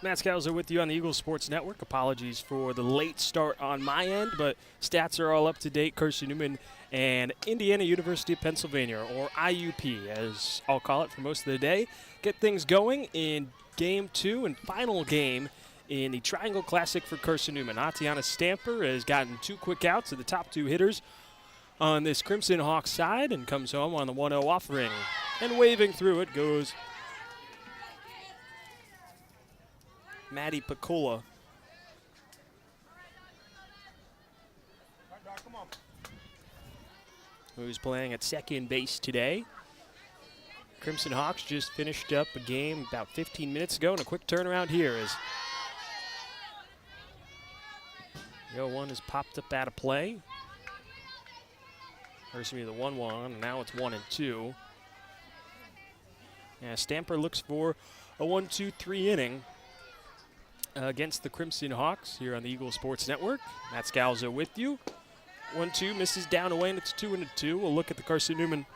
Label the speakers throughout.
Speaker 1: Matt Scalzo with you on the Eagles Sports Network. Apologies for the late start on my end, but stats are all up to date. Carson-Newman and Indiana University of Pennsylvania, or IUP, as I'll call it for most of the day, get things going in Game 2 and final game in the Triangle Classic for Carson-Newman. Atiana Stamper has gotten 2 quick outs of the top 2 hitters on this Crimson Hawk side and comes home on the 1-0 offering. And waving through it goes Maddie Picola. Who's playing at second base today. Crimson Hawks just finished up a game about 15 minutes ago, and a quick turnaround here as 0-1 has popped up out of play. Or excuse me, the 1-1, and now it's 1-2. Yeah, Stamper looks for a 1-2-3 inning against the Crimson Hawks here on the Eagle Sports Network. Matt Scalzo with you. 1-2 misses down away, and it's 2-2. We'll look at the Carson-Newman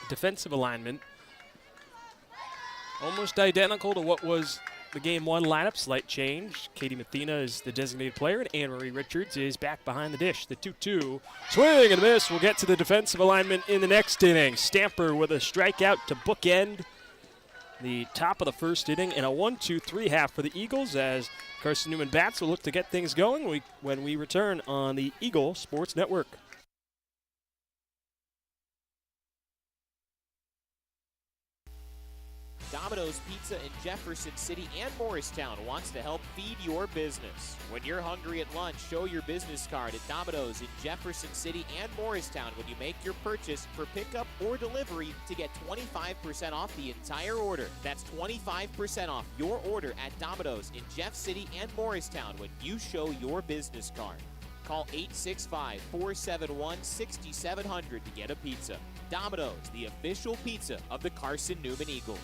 Speaker 1: defensive alignment. Almost identical to what was the Game 1 lineup. Slight change. Katie Mathena is the designated player, and Anne-Marie Richards is back behind the dish. The 2-2. Swing and a miss. We'll get to the defensive alignment in the next inning. Stamper with a strikeout to bookend the top of the first inning, and a 1-2-3 half for the Eagles as Carson-Newman bats will look to get things going when we return on the Eagle Sports Network.
Speaker 2: Domino's Pizza in Jefferson City and Morristown wants to help feed your business. When you're hungry at lunch, show your business card at Domino's in Jefferson City and Morristown when you make your purchase for pickup or delivery to get 25% off the entire order. That's 25% off your order at Domino's in Jeff City and Morristown when you show your business card. Call 865-471-6700 to get a pizza. Domino's, the official pizza of the Carson-Newman Eagles.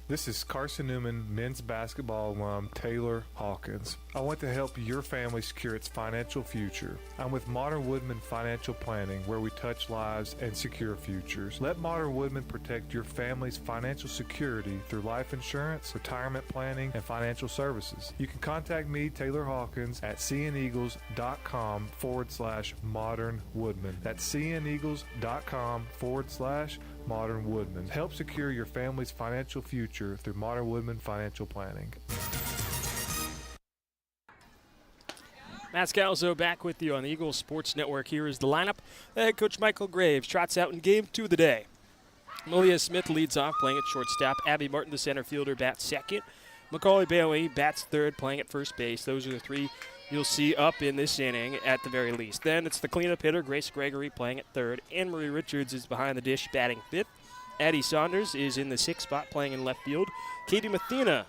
Speaker 3: This is Carson-Newman men's basketball alum Taylor Hawkins. I want to help your family secure its financial future. I'm with Modern Woodman Financial Planning, where we touch lives and secure futures. Let Modern Woodman protect your family's financial security through life insurance, retirement planning, and financial services. You can contact me, Taylor Hawkins, at cneagles.com/Modern Woodman. That's cneagles.com/Modern Woodman. Help secure your family's financial future through Modern Woodman Financial Planning.
Speaker 1: Matt Scalzo back with you on the Eagles Sports Network. Here is the lineup. Head coach Michael Graves trots out in Game 2 of the day. Malia Smith leads off, playing at shortstop. Abby Martin, the center fielder, bats second. Macaulay Bailey bats third, playing at first base. Those are the 3 you'll see up in this inning at the very least. Then it's the cleanup hitter, Grace Gregory, playing at third. Anne-Marie Richards is behind the dish, batting fifth. Addie Saunders is in the 6th spot, playing in left field. Katie Mathena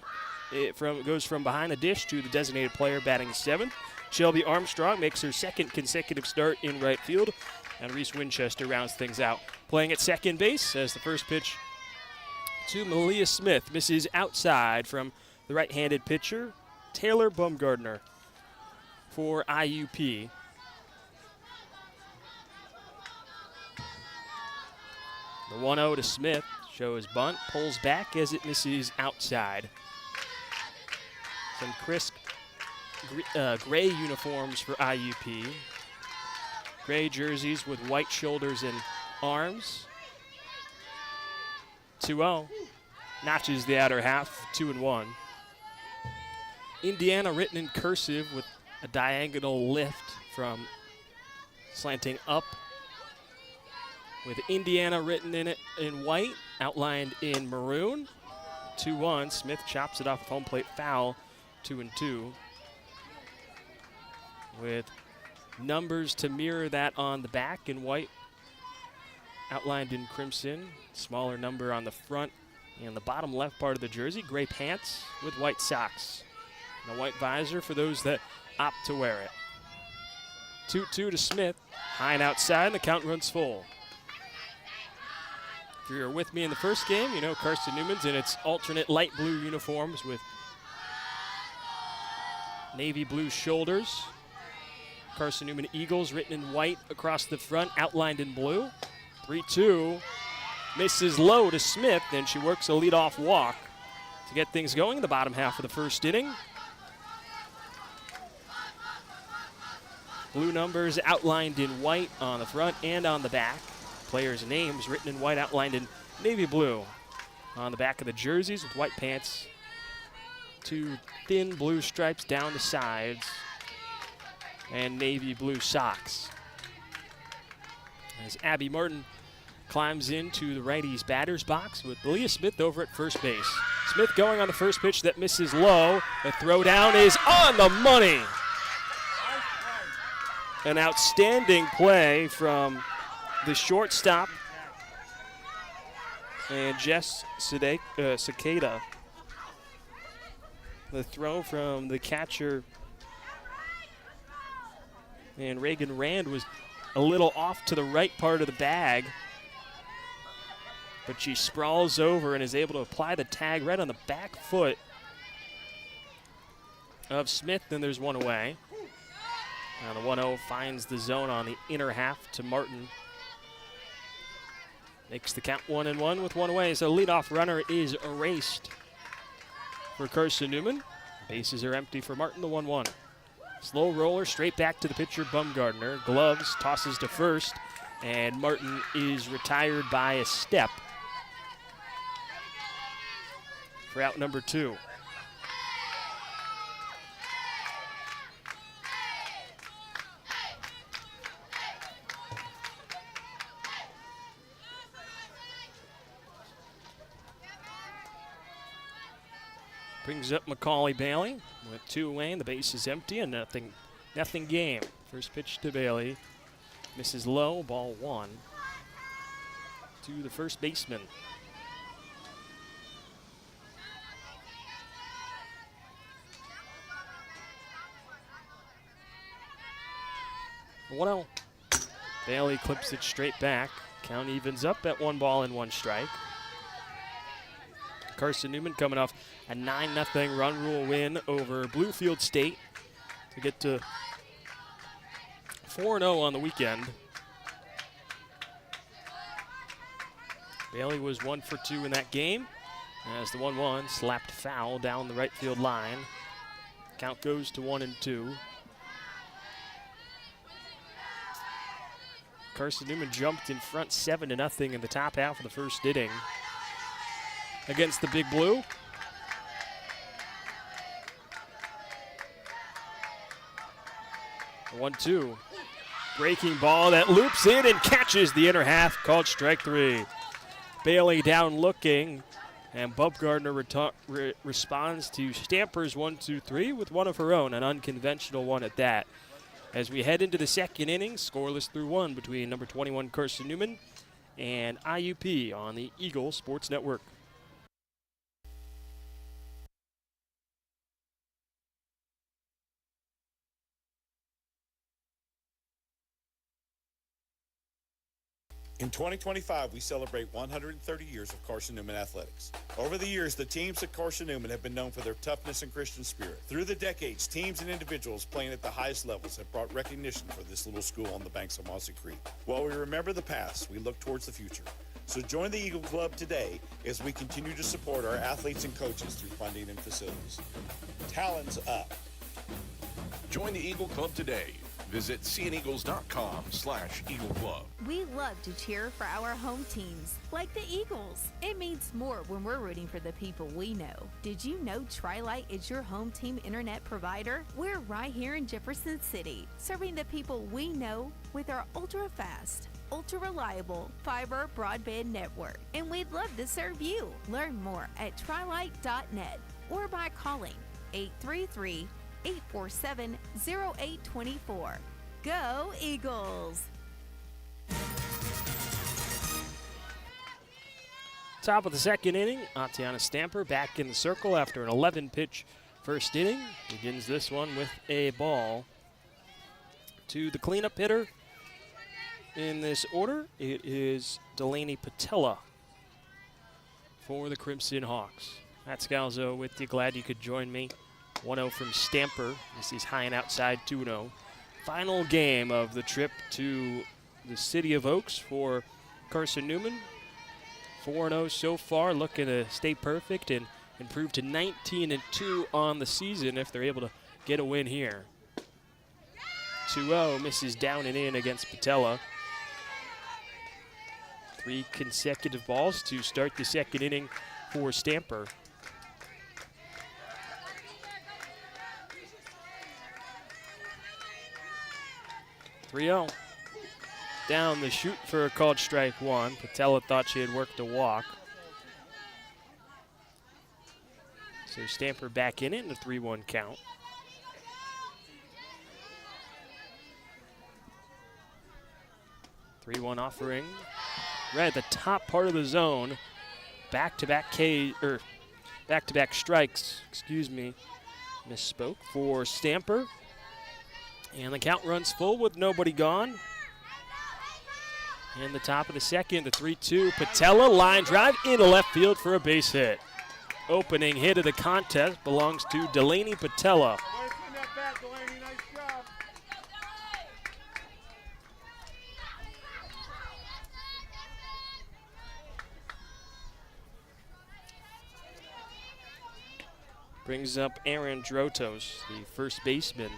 Speaker 1: goes from behind the dish to the designated player, batting 7th. Shelby Armstrong makes her 2nd consecutive start in right field. And Reese Winchester rounds things out, playing at second base as the first pitch to Malia Smith misses outside from the right-handed pitcher, Taylor Bumgardner, for IUP. The 1-0 to Smith shows bunt, pulls back as it misses outside. Some crisp gray uniforms for IUP. Gray jerseys with white shoulders and arms. 2-0. Notches the outer half, 2-1. Indiana written in cursive with a diagonal lift from slanting up, with Indiana written in it in white, outlined in maroon. 2-1. Smith chops it off home plate foul, 2-2. With numbers to mirror that on the back in white, outlined in crimson. Smaller number on the front and the bottom left part of the jersey. Gray pants with white socks. And a white visor for those that opt to wear it. 2-2 to Smith. High and outside, and the count runs full. If you were with me in the first game, you know Carson-Newman's in its alternate light blue uniforms with navy blue shoulders. Carson-Newman Eagles written in white across the front, outlined in blue. 3-2. Misses low to Smith, and she works a leadoff walk to get things going in the bottom half of the first inning. Blue numbers outlined in white on the front and on the back. Players' names written in white outlined in navy blue on the back of the jerseys with white pants. 2 thin blue stripes down the sides and navy blue socks. As Abby Martin climbs into the righty's batter's box with Leah Smith over at first base. Smith going on the first pitch that misses low. The throw down is on the money. An outstanding play from the shortstop and Jess Cicada. The throw from the catcher and Reagan Rand was a little off to the right part of the bag, but she sprawls over and is able to apply the tag right on the back foot of Smith. Then there's one away. Now the 1-0 finds the zone on the inner half to Martin. Makes the count 1-1 with one away. So leadoff runner is erased for Carson-Newman. Bases are empty for Martin, the 1-1. Slow roller straight back to the pitcher, Bumgardner. Gloves, tosses to first, and Martin is retired by a step for out number 2. Brings up Macaulay Bailey with 2 away, and the base is empty and nothing game. First pitch to Bailey. Misses low, ball 1 to the first baseman. The 1-0. Bailey clips it straight back. Count evens up at 1 ball and 1 strike. Carson-Newman coming off a 9-0 run rule win over Bluefield State to get to 4-0 on the weekend. Bailey was 1 for 2 in that game as the 1-1 slapped foul down the right field line. Count goes to 1-2. Carson-Newman jumped in front 7-0 in the top half of the first inning against the Big Blue. The 1-2. Breaking ball that loops in and catches the inner half, called strike 3. Bailey down looking, and Bumgardner responds to Stamper's 1-2-3 with one of her own, an unconventional one at that. As we head into the second inning, scoreless through 1 between number 21 Carson-Newman and IUP on the Eagle Sports Network.
Speaker 4: In 2025, we celebrate 130 years of Carson-Newman athletics. Over the years, the teams at Carson-Newman have been known for their toughness and Christian spirit. Through the decades, teams and individuals playing at the highest levels have brought recognition for this little school on the banks of Mossy Creek. While we remember the past, we look towards the future. So join the Eagle Club today as we continue to support our athletes and coaches through funding and facilities. Talons up.
Speaker 5: Join the Eagle Club today. Visit cneagles.com/Eagle Club.
Speaker 6: We love to cheer for our home teams, like the Eagles. It means more when we're rooting for the people we know. Did you know Tri-Lite is your home team internet provider? We're right here in Jefferson City, serving the people we know with our ultra-fast, ultra-reliable fiber broadband network. And we'd love to serve you. Learn more at trilite.net or by calling 833-847-0824. Go Eagles!
Speaker 1: Top of the second inning, Atiana Stamper back in the circle after an 11-pitch first inning. Begins this one with a ball to the cleanup hitter. In this order, it is Delaney Patella for the Crimson Hawks. Matt Scalzo with you. Glad you could join me. 1-0 from Stamper. This is high and outside 2-0. Final game of the trip to the City of Oaks for Carson-Newman. 4-0 so far, looking to stay perfect and improve to 19-2 on the season if they're able to get a win here. 2-0, misses down and in against Patella. 3 consecutive balls to start the second inning for Stamper. Down the chute for a called strike 1. Patella thought she had worked a walk. So Stamper back in it in a 3-1 count. Three-one offering. Right at the top part of the zone. Back-to-back strikes, misspoke for Stamper. And the count runs full with nobody gone. In the top of the second, the 3-2. Patella line drive into left field for a base hit. Opening hit of the contest belongs to Delaney Patella. Brings up Aaron Drotos, the first baseman.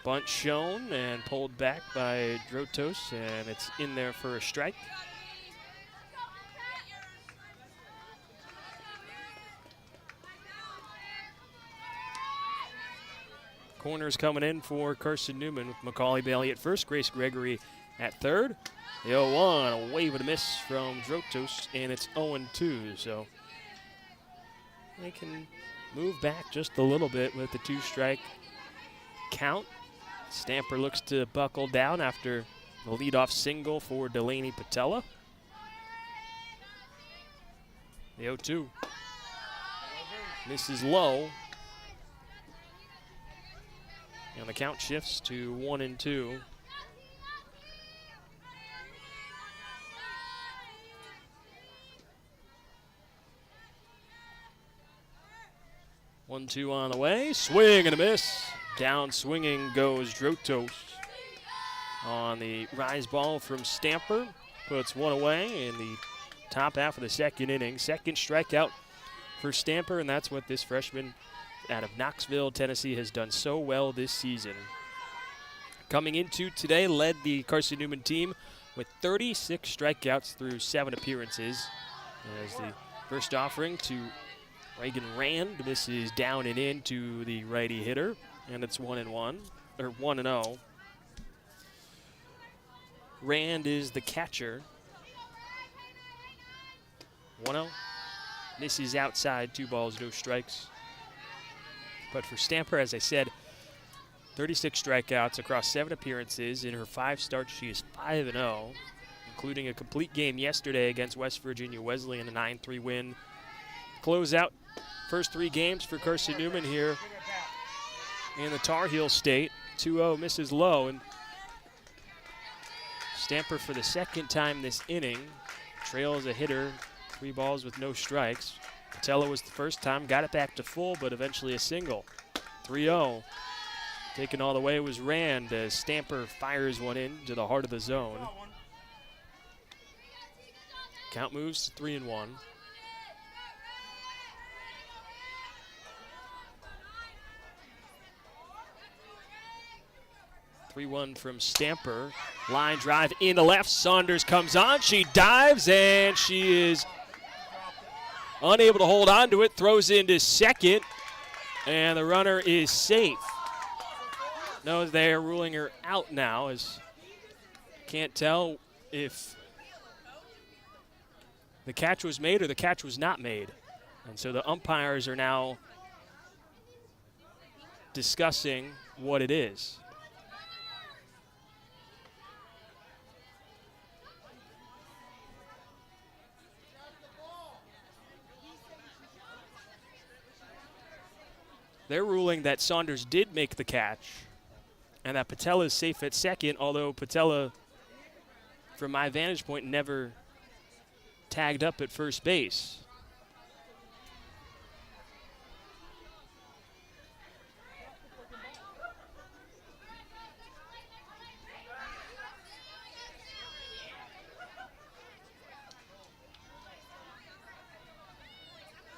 Speaker 1: Bunt shown and pulled back by Drotos, and it's in there for a strike. Corners coming in for Carson-Newman with Macaulay Bailey at first, Grace Gregory at third. The 0-1, a wave and a miss from Drotos, and it's 0-2. So they can move back just a little bit with the 2-strike count. Stamper looks to buckle down after the leadoff single for Delaney Patella. The 0-2. Misses low. And the count shifts to 1-2. One, two on the way. Swing and a miss. Down swinging goes Drotos on the rise ball from Stamper. Puts one away in the top half of the second inning. Second strikeout for Stamper, and that's what this freshman out of Knoxville, Tennessee, has done so well this season. Coming into today, led the Carson-Newman team with 36 strikeouts through 7 appearances. As the first offering to Reagan Rand misses down and in to the righty hitter. And it's 1-0. Rand is the catcher. 1-0. Misses outside, 2 balls, no strikes. But for Stamper, as I said, 36 strikeouts across 7 appearances. In her 5 starts, she is 5-0, including a complete game yesterday against West Virginia Wesleyan, a 9-3 win. Close out first 3 games for Carson-Newman here in the Tar Heel State. 2-0 misses low, and Stamper for the second time this inning trails a hitter, 3 balls with no strikes. Patella was the first time, got it back to full, but eventually a single. 3-0. Taken all the way was Rand as Stamper fires one into the heart of the zone. Count moves to 3-1. 3-1 from Stamper. Line drive in the left. Saunders comes on. She dives, and she is unable to hold on to it. Throws into second, and the runner is safe. No, they're ruling her out now, as can't tell if the catch was made or the catch was not made. And so the umpires are now discussing what it is. They're ruling that Saunders did make the catch and that Patella is safe at second, although Patella, from my vantage point, never tagged up at first base.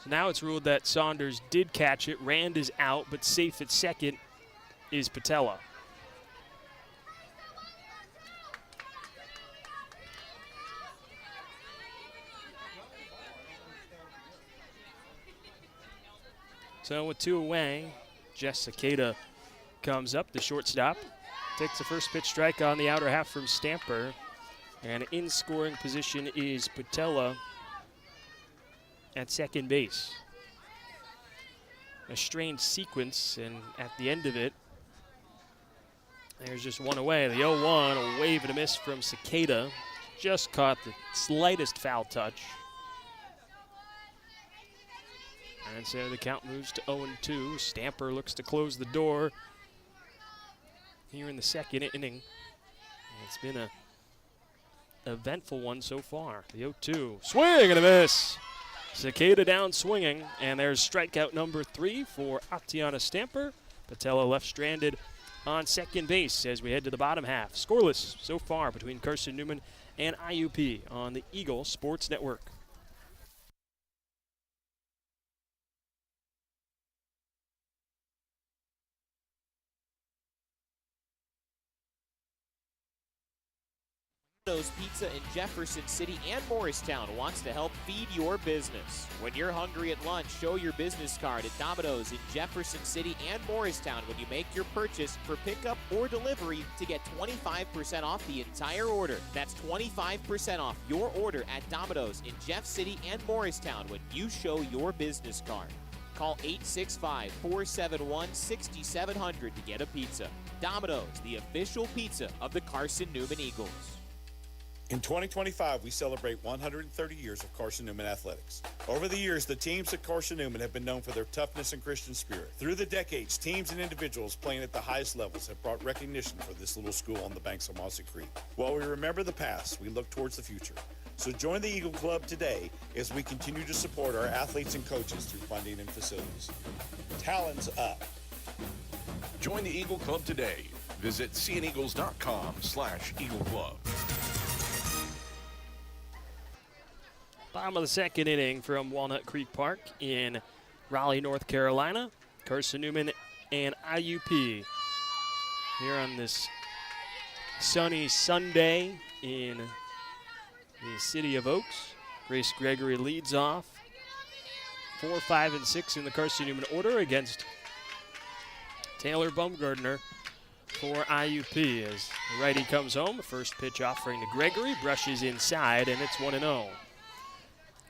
Speaker 1: Now it's ruled that Saunders did catch it. Rand is out, but safe at second is Patella. So with 2 away, Jess Cicada comes up, the shortstop. Takes the first pitch strike on the outer half from Stamper. And in scoring position is Patella at second base. A strange sequence, and at the end of it, there's just 1 away. The 0-1, a wave and a miss from Cicada. Just caught the slightest foul touch. And so the count moves to 0-2. Stamper looks to close the door here in the second inning. It's been a eventful one so far. The 0-2, swing and a miss. Cicada down swinging, and there's strikeout number 3 for Atiana Stamper. Patella left stranded on second base as we head to the bottom half. Scoreless so far between Carson-Newman and IUP on the Eagle Sports Network.
Speaker 2: Domino's Pizza in Jefferson City and Morristown wants to help feed your business. When you're hungry at lunch, show your business card at Domino's in Jefferson City and Morristown when you make your purchase for pickup or delivery to get 25% off the entire order. That's 25% off your order at Domino's in Jeff City and Morristown when you show your business card. Call 865-471-6700 to get a pizza. Domino's, the official pizza of the Carson-Newman Eagles.
Speaker 4: In 2025, we celebrate 130 years of Carson-Newman athletics. Over the years, the teams at Carson-Newman have been known for their toughness and Christian spirit. Through the decades, teams and individuals playing at the highest levels have brought recognition for this little school on the banks of Mossy Creek. While we remember the past, we look towards the future. So join the Eagle Club today as we continue to support our athletes and coaches through funding and facilities. Talons up.
Speaker 5: Join the Eagle Club today. Visit cneagles.com/Eagle Club.
Speaker 1: Bottom of the second inning from Walnut Creek Park in Raleigh, North Carolina. Carson-Newman and IUP here on this sunny Sunday in the city of Oaks. Grace Gregory leads off. 4, 5, and 6 in the Carson-Newman order against Taylor Baumgardner for IUP as the righty comes home. First pitch offering to Gregory, brushes inside, and it's 1-0.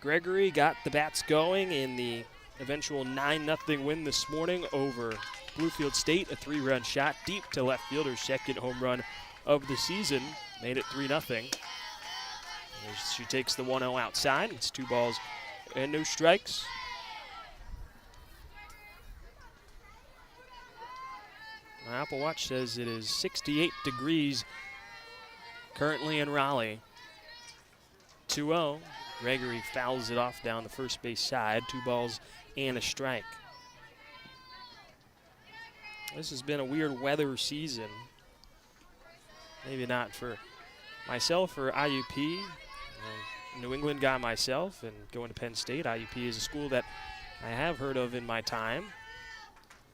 Speaker 1: Gregory got the bats going in the eventual 9-0 win this morning over Bluefield State. A 3-run shot deep to left field, her second home run of the season. Made it 3-0. She takes the 1-0 outside. It's 2 balls and no strikes. My Apple Watch says it is 68 degrees currently in Raleigh. 2-0. Gregory fouls it off down the first base side. 2 balls and a strike. This has been a weird weather season. Maybe not for myself or IUP. New England guy myself and going to Penn State. IUP is a school that I have heard of in my time.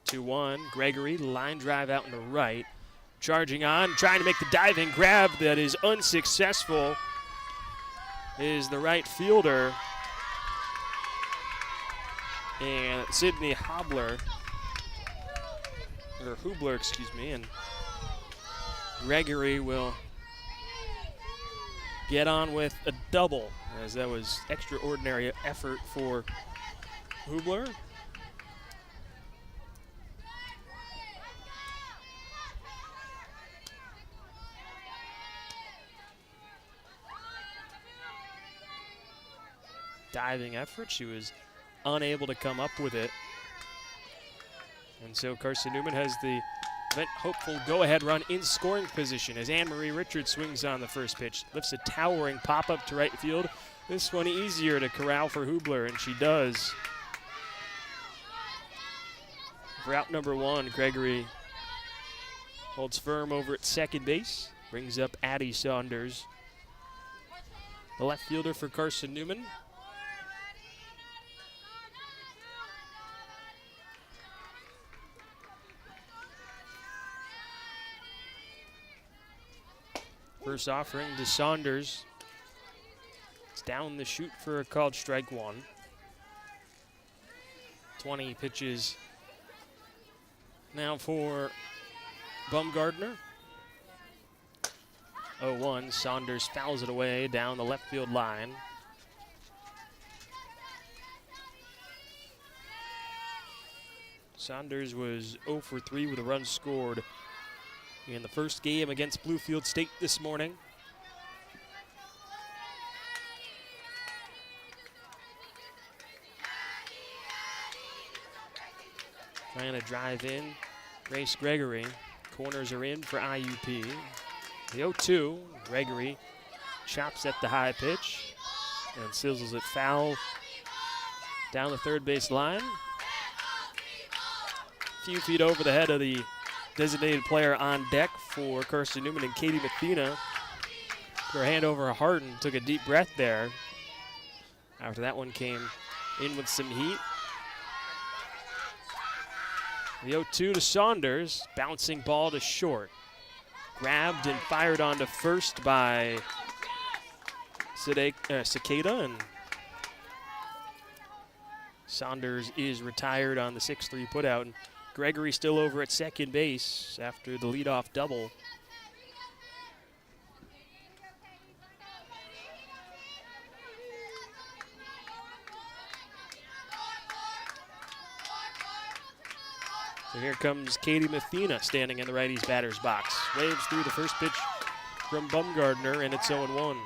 Speaker 1: 2-1. Gregory, line drive out into right. Charging on, trying to make the diving grab that is unsuccessful. Is the right fielder, and Sydney Hubler, excuse me, and Gregory will get on with a double, as that was extraordinary effort for Hubler. Diving effort. She was unable to come up with it. And so Carson-Newman has the hopeful go-ahead run in scoring position as Anne-Marie Richards swings on the first pitch. Lifts a towering pop-up to right field. This one easier to corral for Hubler, and she does. For out number 1, Gregory holds firm over at second base. Brings up Addie Saunders, the left fielder for Carson-Newman. First offering to Saunders. It's down the chute for a called strike one. 20 pitches now for Bumgardner. 0-1. Saunders fouls it away down the left field line. Saunders was 0 for 3 with a run scored in the first game against Bluefield State this morning. Trying to drive in, Grace Gregory. Corners are in for IUP. The 0-2, Gregory chops at the high pitch and sizzles it foul down the third base line. A few feet over the head of the designated player on deck for Carson-Newman and Katie Mathena. Put her hand over her heart and took a deep breath there. After that one came in with some heat. The 0-2 to Saunders, bouncing ball to short. Grabbed and fired onto first by Cicada, and Saunders is retired on the 6-3 putout. And Gregory still over at second base after the leadoff double. So here comes Katie Mathena standing in the righty's batter's box. Waves through the first pitch from Bumgardner, and it's 0-1.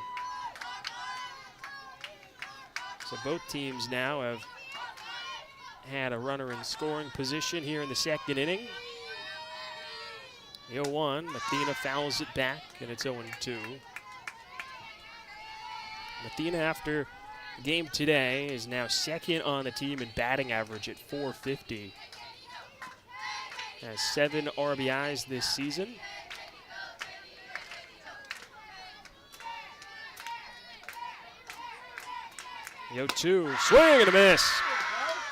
Speaker 1: So both teams now have had a runner in scoring position here in the second inning. The 0-1, Mathena fouls it back, and it's 0-2. Mathena, after the game today, is now second on the team in batting average at .450. Has 7 RBIs this season. The 0-2, swing and a miss.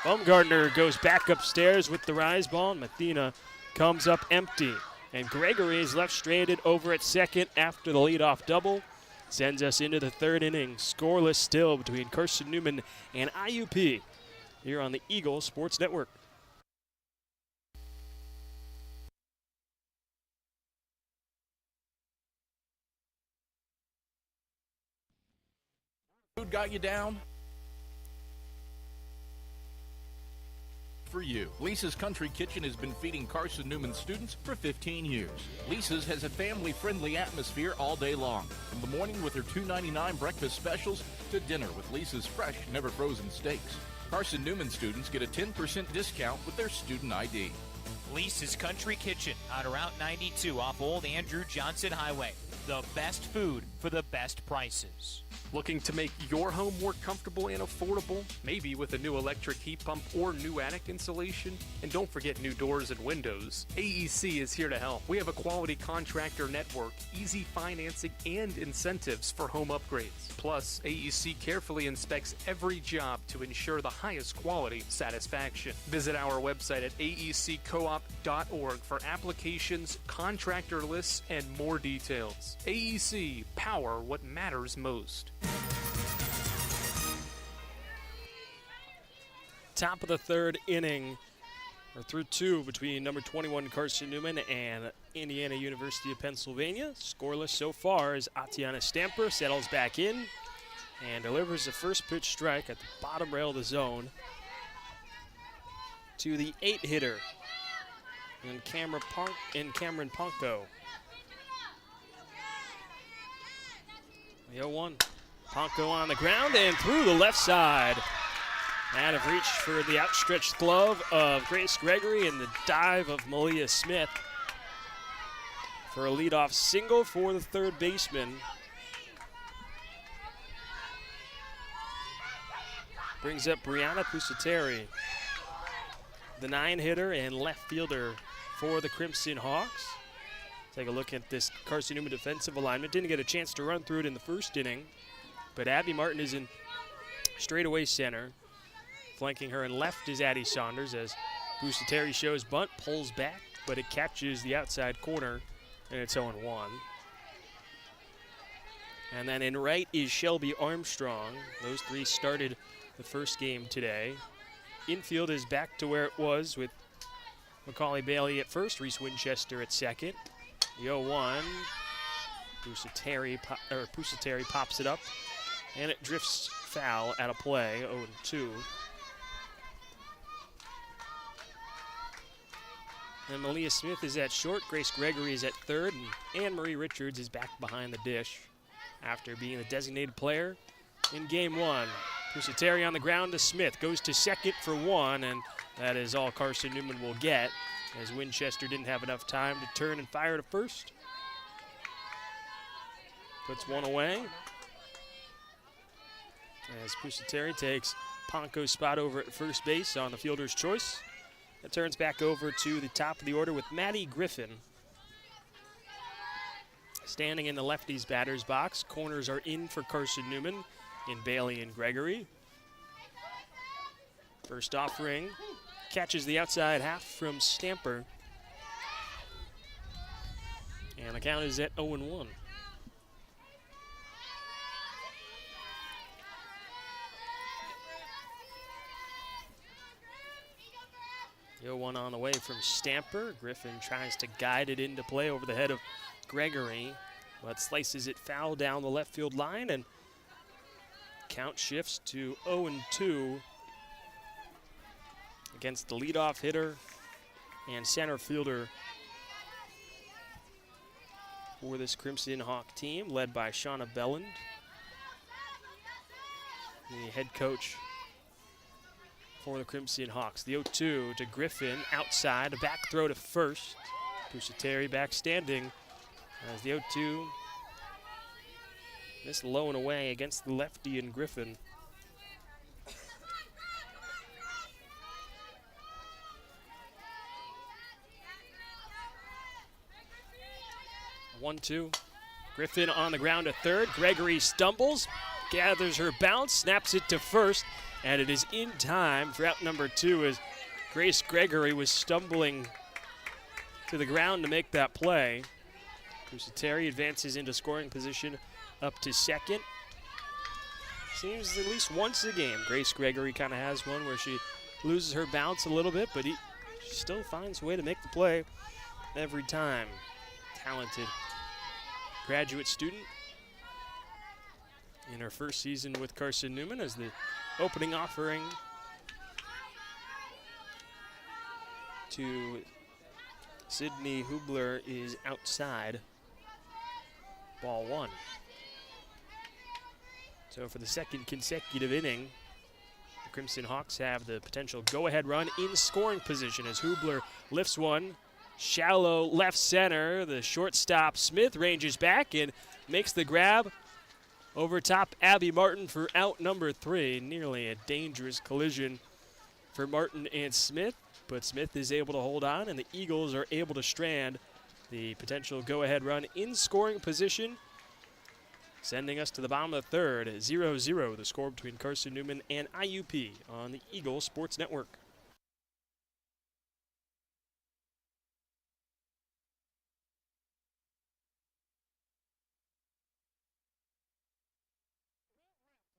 Speaker 1: Bumgardner goes back upstairs with the rise ball, and Mathena comes up empty. And Gregory is left stranded over at second after the leadoff double. Sends us into the third inning, scoreless still between Carson-Newman and IUP here on the Eagle Sports Network.
Speaker 5: Food got you down? For you. Lisa's Country Kitchen has been feeding Carson-Newman students for 15 years. Lisa's has a family-friendly atmosphere all day long. From the morning with her $2.99 breakfast specials to dinner with Lisa's fresh, never frozen steaks. Carson-Newman students get a 10% discount with their student ID.
Speaker 2: Lisa's Country Kitchen on Route 92 off Old Andrew Johnson Highway. The best food for the best prices.
Speaker 7: Looking to make your home more comfortable and affordable? Maybe with a new electric heat pump or new attic insulation? And don't forget new doors and windows. AEC is here to help. We have a quality contractor network, easy financing, and incentives for home upgrades. Plus, AEC carefully inspects every job to ensure the highest quality satisfaction. Visit our website at aeccoop.org for applications, contractor lists, and more details. AEC, power what matters most.
Speaker 1: Top of the third inning, or through two, between number 21 Carson-Newman and Indiana University of Pennsylvania. Scoreless so far as Atiana Stamper settles back in and delivers a first pitch strike at the bottom rail of the zone to the 8-hitter in Cameron Ponko. The 0-1. Ponko on the ground and through the left side. Out of reach for the outstretched glove of Grace Gregory and the dive of Malia Smith for a leadoff single for the third baseman. Brings up Brianna Pusateri, the 9-hitter and left fielder for the Crimson Hawks. Take a look at this Carson-Newman defensive alignment. Didn't get a chance to run through it in the first inning, but Abby Martin is in straightaway center. Flanking her in left is Addie Saunders as Pusateri shows bunt, pulls back, but it catches the outside corner, and it's 0-1. And then in right is Shelby Armstrong. Those three started the first game today. Infield is back to where it was with Macaulay Bailey at first, Reese Winchester at second. The 0-1, Pusateri pops it up, and it drifts foul at a play, 0-2. And Malia Smith is at short, Grace Gregory is at third, and Anne-Marie Richards is back behind the dish after being the designated player in game one. Pusateri on the ground to Smith, goes to second for one, and that is all Carson-Newman will get, as Winchester didn't have enough time to turn and fire to first. Puts one away. As Pusateri takes Ponko's spot over at first base on the fielder's choice. It turns back over to the top of the order with Maddie Griffin. Standing in the lefties batter's box. Corners are in for Carson-Newman in Bailey and Gregory. First offering catches the outside half from Stamper. And the count is at 0-1. The 0-1 on the way from Stamper. Griffin tries to guide it into play over the head of Gregory, but slices it foul down the left field line, and count shifts to 0-2 against the leadoff hitter and center fielder for this Crimson Hawk team, led by Shauna Belland, the head coach for the Crimson Hawks. The 0-2 to Griffin, outside, a back throw to first. Pusateri back standing as the 0-2 missed low and away against the lefty and Griffin. 1-2. Griffin on the ground to third. Gregory stumbles, gathers her bounce, snaps it to first, and it is in time for out number 2 as Grace Gregory was stumbling to the ground to make that play. Pusateri advances into scoring position up to second. Seems at least once a game Grace Gregory kind of has one where she loses her bounce a little bit, but she still finds a way to make the play every time. Talented graduate student in her first season with Carson-Newman, as the opening offering to Sydney Hubler is outside. Ball one. So for the second consecutive inning, the Crimson Hawks have the potential go-ahead run in scoring position as Hubler lifts one. Shallow left center. The shortstop Smith ranges back and makes the grab over top Abby Martin for out number 3. Nearly a dangerous collision for Martin and Smith, but Smith is able to hold on, and the Eagles are able to strand the potential go-ahead run in scoring position, sending us to the bottom of the third. 0-0 the score between Carson-Newman and IUP on the Eagle Sports Network.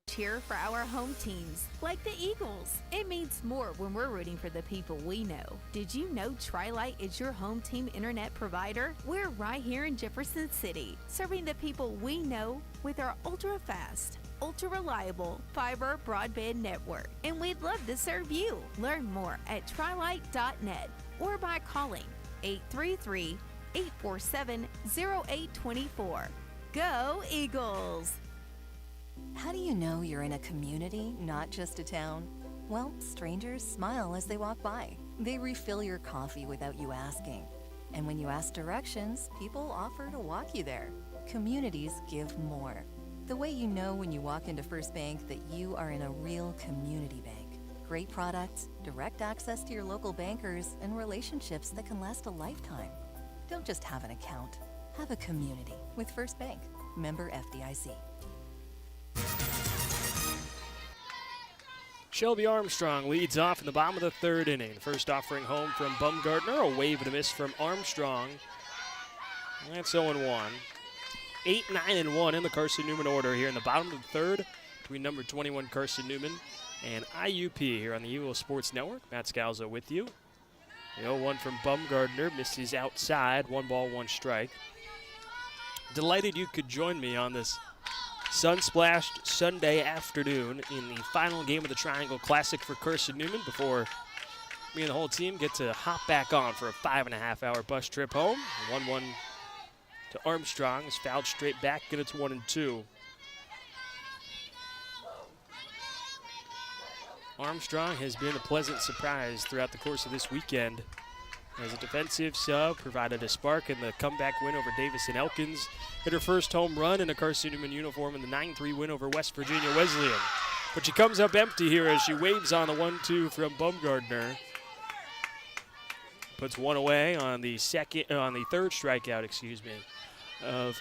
Speaker 6: Cheer for our home teams, like the Eagles. It means more when we're rooting for the people we know. Did you know Tri-Lite is your home team internet provider? We're right here in Jefferson City, serving the people we know with our ultra-fast, ultra-reliable fiber broadband network. And we'd love to serve you. Learn more at trilite.net or by calling 833-847-0824. Go Eagles!
Speaker 8: How do you know you're in a community, not just a town? Well, strangers smile as they walk by. They refill your coffee without you asking. And when you ask directions, people offer to walk you there. Communities give more. The way you know when you walk into First Bank that you are in a real community bank. Great products, direct access to your local bankers, and relationships that can last a lifetime. Don't just have an account. Have a community with First Bank. Member FDIC.
Speaker 1: Shelby Armstrong leads off in the bottom of the third inning. First offering home from Bumgartner, a wave and a miss from Armstrong. That's 0-1. 8, 9, and 1 in the Carson-Newman order here in the bottom of the third between number 21 Carson-Newman and IUP here on the Eagle Sports Network. Matt Scalzo with you. The 0-1 from Bumgardner misses outside. 1 ball, 1 strike. Delighted you could join me on this sun-splashed Sunday afternoon in the final game of the Triangle Classic for Carson-Newman before me and the whole team get to hop back on for a 5.5-hour bus trip home. 1-1 to Armstrong is fouled straight back, and it's 1-2. Armstrong has been a pleasant surprise throughout the course of this weekend. As a defensive sub, provided a spark in the comeback win over Davis and Elkins. Hit her first home run in a Carson-Newman uniform in the 9-3 win over West Virginia Wesleyan. But she comes up empty here as she waves on the 1-2 from Bumgardner. Puts one away on the third strikeout, of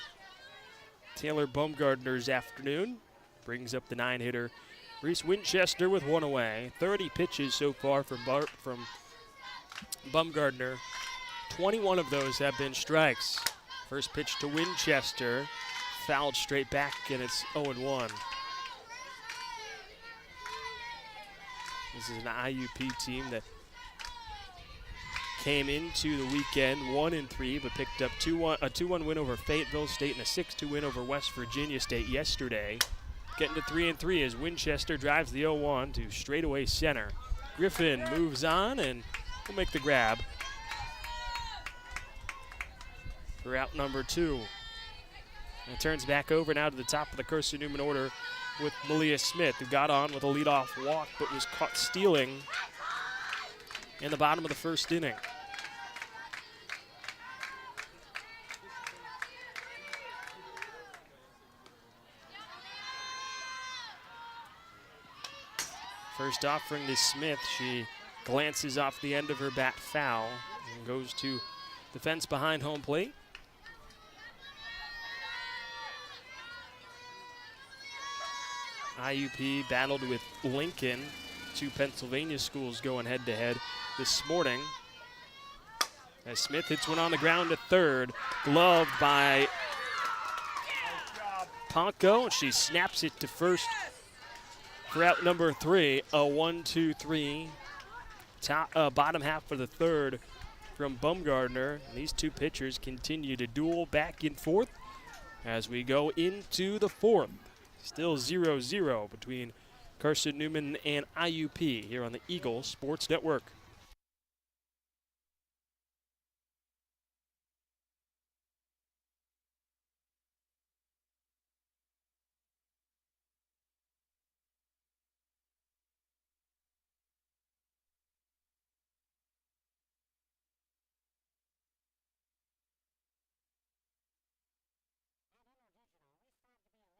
Speaker 1: Taylor Bumgardner's afternoon. Brings up the 9-hitter Reese Winchester with 1 away. 30 pitches so far from Bumgardner. 21 of those have been strikes. First pitch to Winchester, fouled straight back, and it's 0-1. This is an IUP team that came into the weekend 1-3, but picked up a 2-1 win over Fayetteville State and a 6-2 win over West Virginia State yesterday. Getting to 3-3 as Winchester drives the 0-1 to straightaway center. Griffin moves on and will make the grab for out number 2. And it turns back over now to the top of the Carson-Newman order with Malia Smith, who got on with a leadoff walk but was caught stealing in the bottom of the first inning. First offering to Smith, she glances off the end of her bat foul and goes to the fence behind home plate. IUP battled with Lincoln, 2 Pennsylvania schools going head-to-head this morning. As Smith hits one on the ground to third, gloved by Ponko, and she snaps it to first for out number 3. A 1-2-3, bottom half for the third from Bumgardner. And these 2 pitchers continue to duel back and forth as we go into the 4th. Still 0-0 between Carson-Newman and IUP here on the Eagle Sports Network.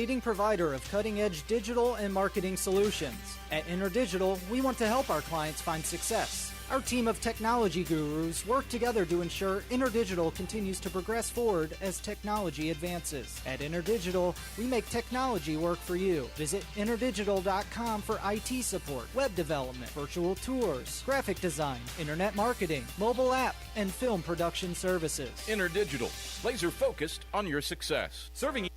Speaker 9: Leading provider of cutting-edge digital and marketing solutions. At InterDigital, we want to help our clients find success. Our team of technology gurus work together to ensure InterDigital continues to progress forward as technology advances. At InterDigital, we make technology work for you. Visit interdigital.com for IT support, web development, virtual tours, graphic design, internet marketing, mobile app, and film production services.
Speaker 5: InterDigital, laser focused on your success. Serving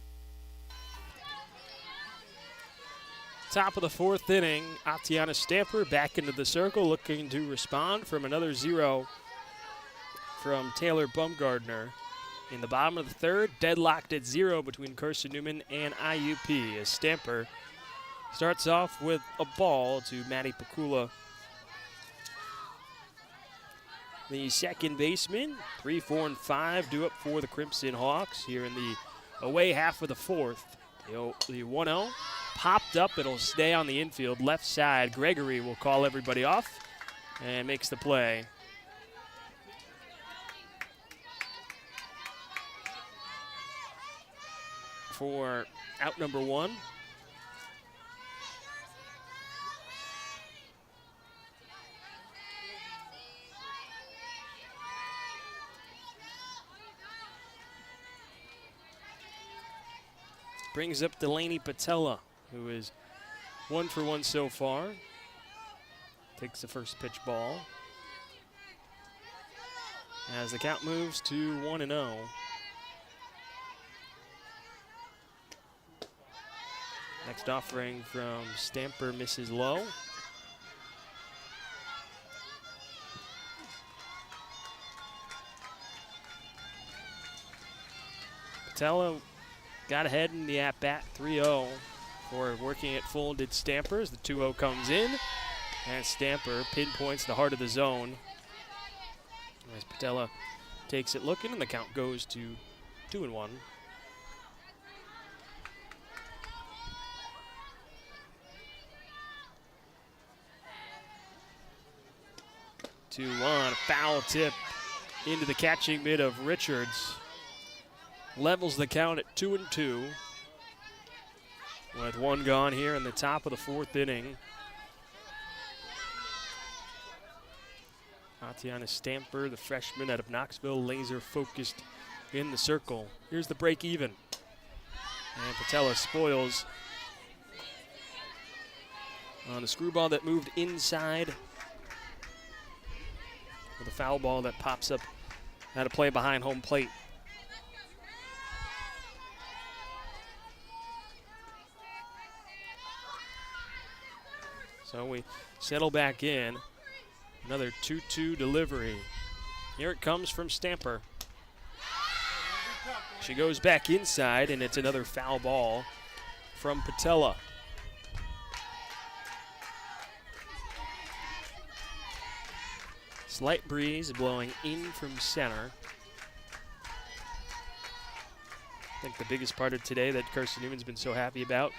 Speaker 1: Top of the 4th inning, Atiana Stamper back into the circle, looking to respond from another 0 from Taylor Bumgardner. In the bottom of the 3rd, deadlocked at 0 between Carson-Newman and IUP as Stamper starts off with a ball to Maddie Pakula. The second baseman, 3, 4, and 5 due up for the Crimson Hawks here in the away half of the 4th. The 1-0. Popped up, it'll stay on the infield left side. Gregory will call everybody off and makes the play. For out number 1. Brings up Delaney Patella, who is 1 for 1 so far. Takes the first pitch ball. As the count moves to 1-0. Next offering from Stamper misses low. Patella got ahead in the at-bat 3-0 for working at full did Stamper as the 2-0 comes in. And Stamper pinpoints the heart of the zone as Patella takes it looking, and the count goes to 2-1. 2-1, a foul tip into the catching mitt of Richards. Levels the count at 2-2 with one gone here in the top of the fourth inning. Tatiana Stamper, the freshman out of Knoxville, laser focused in the circle. Here's the break even. And Patella spoils on a screwball that moved inside with a foul ball that pops up out of play behind home plate. So we settle back in. Another 2-2 delivery. Here it comes from Stamper. She goes back inside, and it's another foul ball from Patella. Slight breeze blowing in from center. I think the biggest part of today that Carson-Newman's been so happy about.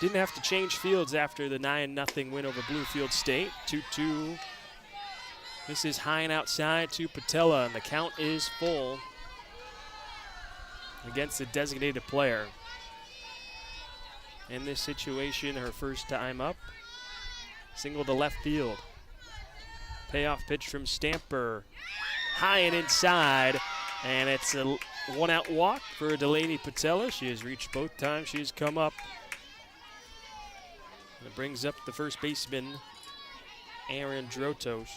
Speaker 1: Didn't have to change fields after the 9-0 win over Bluefield State. 2-2. This is high and outside to Patella, and the count is full against the designated player. In this situation, her first time up. Single to left field. Payoff pitch from Stamper. High and inside, and it's a one-out walk for Delaney Patella. She has reached both times she's come up. And it brings up the first baseman, Aaron Drotos.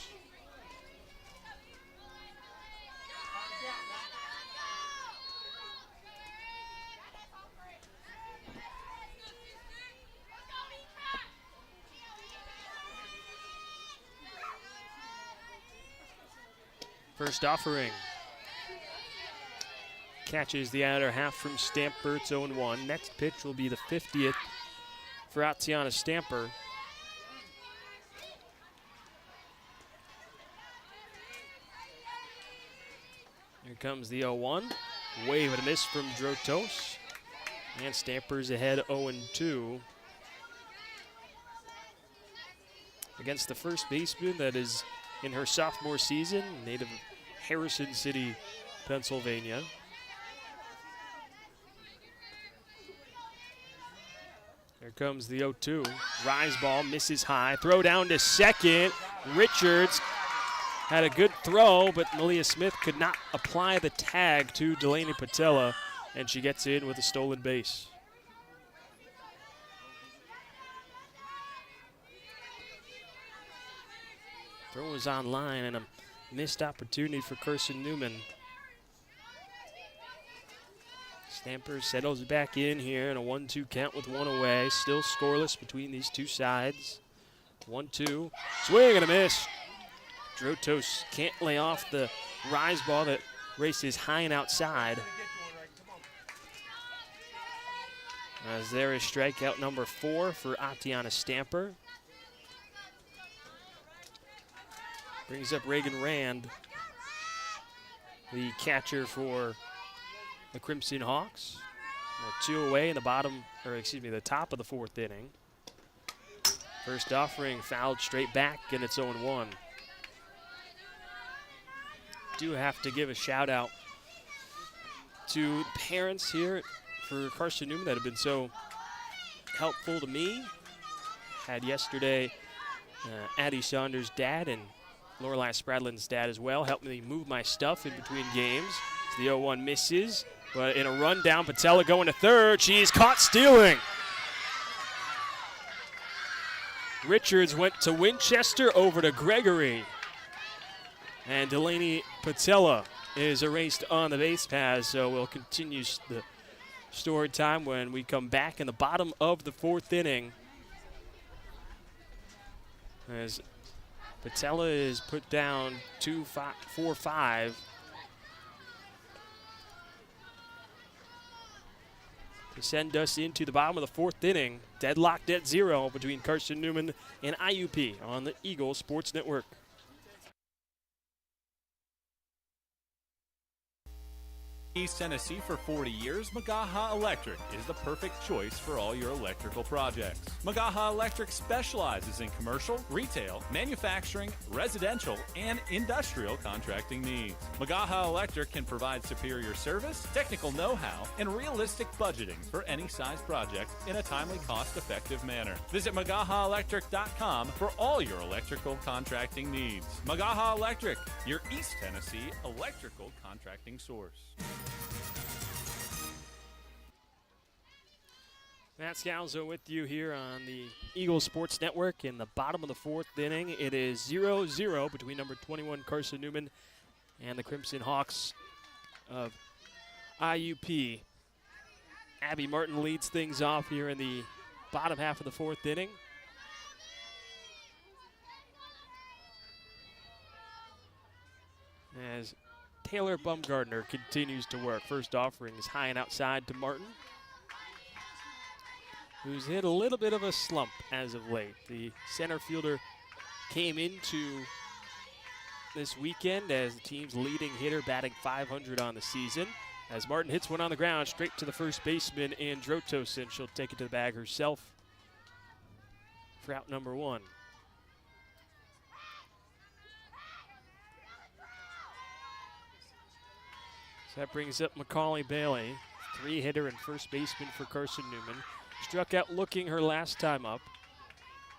Speaker 1: First offering. Catches the outer half from Stamper. It's 0-1. Next pitch will be the 50th for Tatiana Stamper. Here comes the 0-1. Wave and a miss from Drotos. And Stamper's ahead 0-2. Against the first baseman that is in her sophomore season, native of Harrison City, Pennsylvania. Here comes the 0-2. Rise ball, misses high. Throw down to second. Richards had a good throw, but Malia Smith could not apply the tag to Delaney Patella, and she gets in with a stolen base. Throw was on line and a missed opportunity for Carson-Newman. Stamper settles back in here in a 1-2 count with one away. Still scoreless between these two sides. 1-2. Swing and a miss. Drotos can't lay off the rise ball that races high and outside. As there is strikeout number 4 for Tatiana Stamper. Brings up Reagan Rand, the catcher for the Crimson Hawks. We're 2 away in the top of the fourth inning. First offering fouled straight back, and it's 0-1. Do have to give a shout out to parents here for Carson-Newman that have been so helpful to me. Had yesterday Addie Saunders' dad and Lorelei Spradlin's dad as well helped me move my stuff in between games. As the 0-1 misses, but in a run down, Patella going to third. She is caught stealing. Richards went to Winchester over to Gregory. And Delaney Patella is erased on the base pass, so we'll continue the story time when we come back in the bottom of the 4th inning. As Patella is put down 4-5. To send us into the bottom of the 4th inning. Deadlocked at 0 between Carson-Newman and IUP on the Eagle Sports Network.
Speaker 10: East Tennessee for 40 years, Magaha Electric is the perfect choice for all your electrical projects. Magaha Electric specializes in commercial, retail, manufacturing, residential, and industrial contracting needs. Magaha Electric can provide superior service, technical know-how, and realistic budgeting for any size project in a timely, cost-effective manner. Visit MagahaElectric.com for all your electrical contracting needs. Magaha Electric, your East Tennessee electrical contracting source.
Speaker 1: Matt Scalzo with you here on the Eagle Sports Network in the bottom of the 4th inning. It is 0-0 between number 21 Carson-Newman and the Crimson Hawks of IUP. Abby Martin leads things off here in the bottom half of the 4th inning. As Taylor Bumgardner continues to work. First offering is high and outside to Martin, who's hit a little bit of a slump as of late. The center fielder came into this weekend as the team's leading hitter, batting .500 on the season. As Martin hits one on the ground, straight to the first baseman, Androtos, and she'll take it to the bag herself for out number 1. So that brings up Macaulay Bailey, 3-hitter and first baseman for Carson-Newman. Struck out looking her last time up.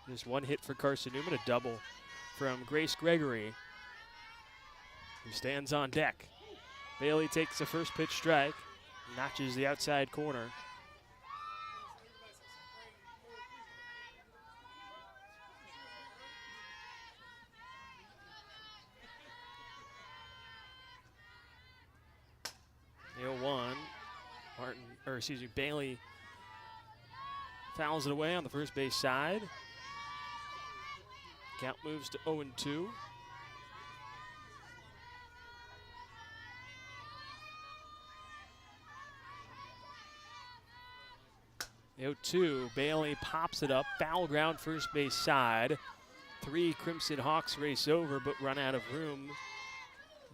Speaker 1: Just 1 hit for Carson-Newman, a double from Grace Gregory, who stands on deck. Bailey takes the first pitch strike, notches the outside corner. The 0-1, Bailey fouls it away on the first base side. Count moves to 0-2. The 0-2, Bailey pops it up, foul ground first base side. 3 Crimson Hawks race over but run out of room.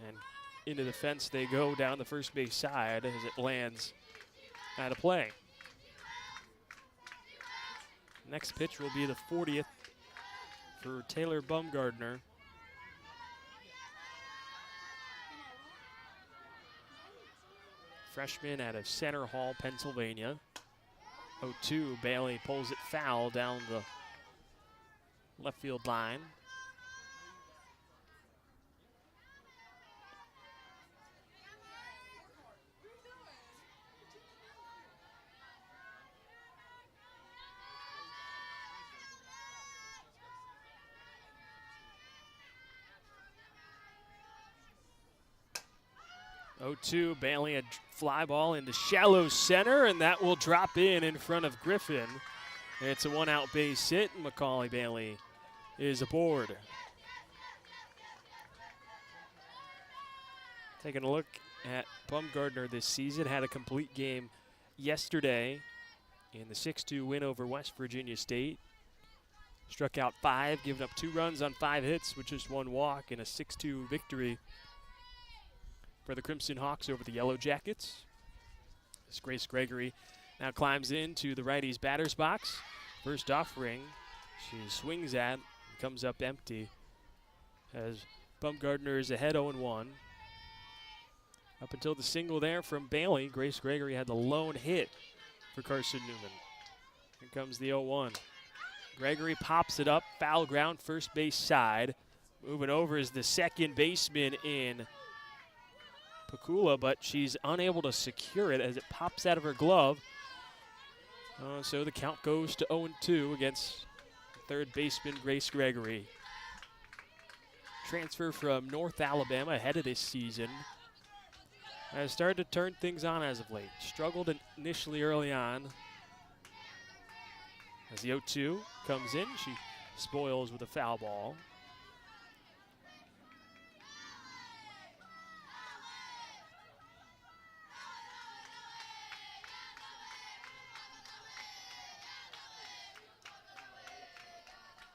Speaker 1: And into the fence they go down the first base side as it lands out of play. Next pitch will be the 40th for Taylor Bumgardner. Freshman out of Center Hall, Pennsylvania. 0-2, Bailey pulls it foul down the left field line. Bailey, a fly ball into shallow center, and that will drop in front of Griffin. It's a 1-out base hit, and Macaulay Bailey is aboard. Taking a look at Bumgardner this season, had a complete game yesterday in the 6-2 win over West Virginia State. Struck out 5, giving up 2 runs on 5 hits with just 1 walk, in a 6-2 victory for the Crimson Hawks over the Yellow Jackets. As Grace Gregory now climbs into the righty's batter's box. First offering, she swings at, and comes up empty as Bumgardner is ahead 0-1. Up until the single there from Bailey, Grace Gregory had the lone hit for Carson-Newman. Here comes the 0-1. Gregory pops it up, foul ground, first base side. Moving over is the second baseman in Pakula, but she's unable to secure it as it pops out of her glove. So the count goes to 0-2 against third baseman Grace Gregory. Transfer from North Alabama ahead of this season. has started to turn things on as of late. Struggled initially early on. As the 0-2 comes in, she spoils with a foul ball.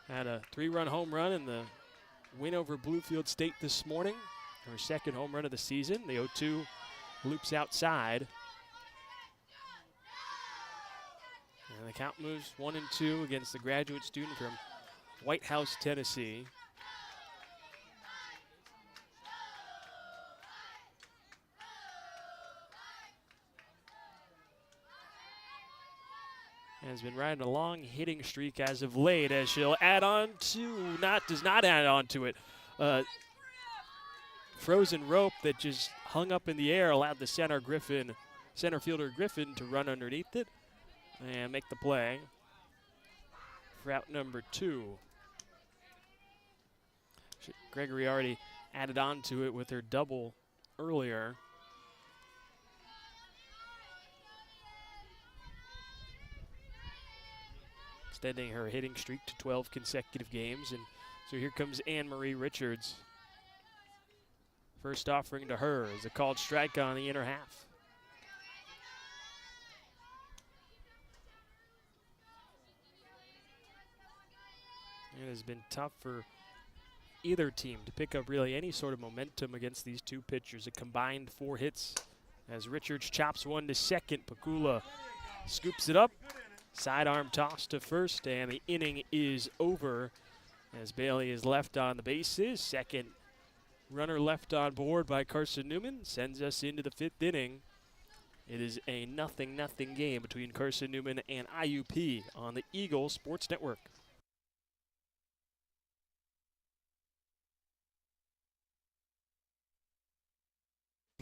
Speaker 1: Had a 3-run home run in the win over Bluefield State this morning. Her second home run of the season. The 0-2 loops outside. And the count moves 1-2 against the graduate student from White House, Tennessee. And has been riding a long hitting streak as of late, as she'll add on to, does not add on to it. Frozen rope that just hung up in the air allowed the center fielder Griffin to run underneath it and make the play for out number 2. Gregory already added on to it with her double earlier. Extending her hitting streak to 12 consecutive games. And so here comes Anne-Marie Richards. First offering to her is a called strike on the inner half. It has been tough for either team to pick up really any sort of momentum against these two pitchers. A combined 4 hits as Richards chops one to second. Pakula scoops it up. Sidearm toss to first, and the inning is over as Bailey is left on the bases. Second runner left on board by Carson-Newman sends us into the 5th inning. It is a 0-0 game between Carson-Newman and IUP on the Eagle Sports Network.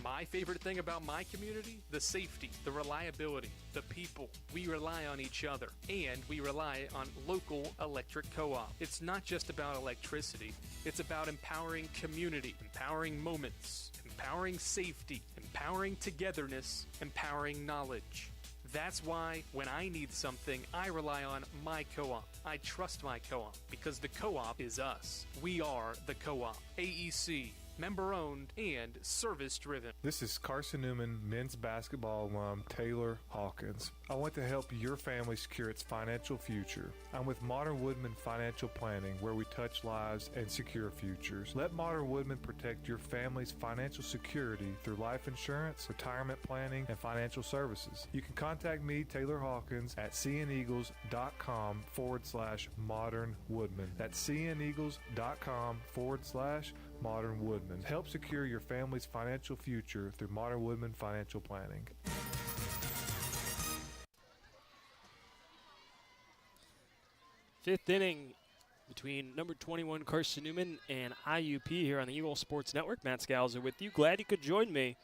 Speaker 7: My favorite thing about my community? The safety, the reliability, the people. We rely on each other, and we rely on local electric co-op. It's not just about electricity. It's about empowering community, empowering moments, empowering safety, empowering togetherness, empowering knowledge. That's why when I need something, I rely on my co-op. I trust my co-op because the co-op is us. We are the co-op. AEC. Member-owned and service-driven.
Speaker 3: This is Carson-Newman men's basketball alum Taylor Hawkins. I want to help your family secure its financial future. I'm with Modern Woodman Financial Planning, where we touch lives and secure futures. Let Modern Woodman protect your family's financial security through life insurance, retirement planning, and financial services. You can contact me, Taylor Hawkins, at cneagles.com/Modern Woodman. That's cneagles.com/Modern Woodman. Help secure your family's financial future through Modern Woodman Financial Planning.
Speaker 1: Fifth inning between number 21 Carson-Newman and IUP here on the Eagle Sports Network. Matt Scalzo with you. Glad you could join me.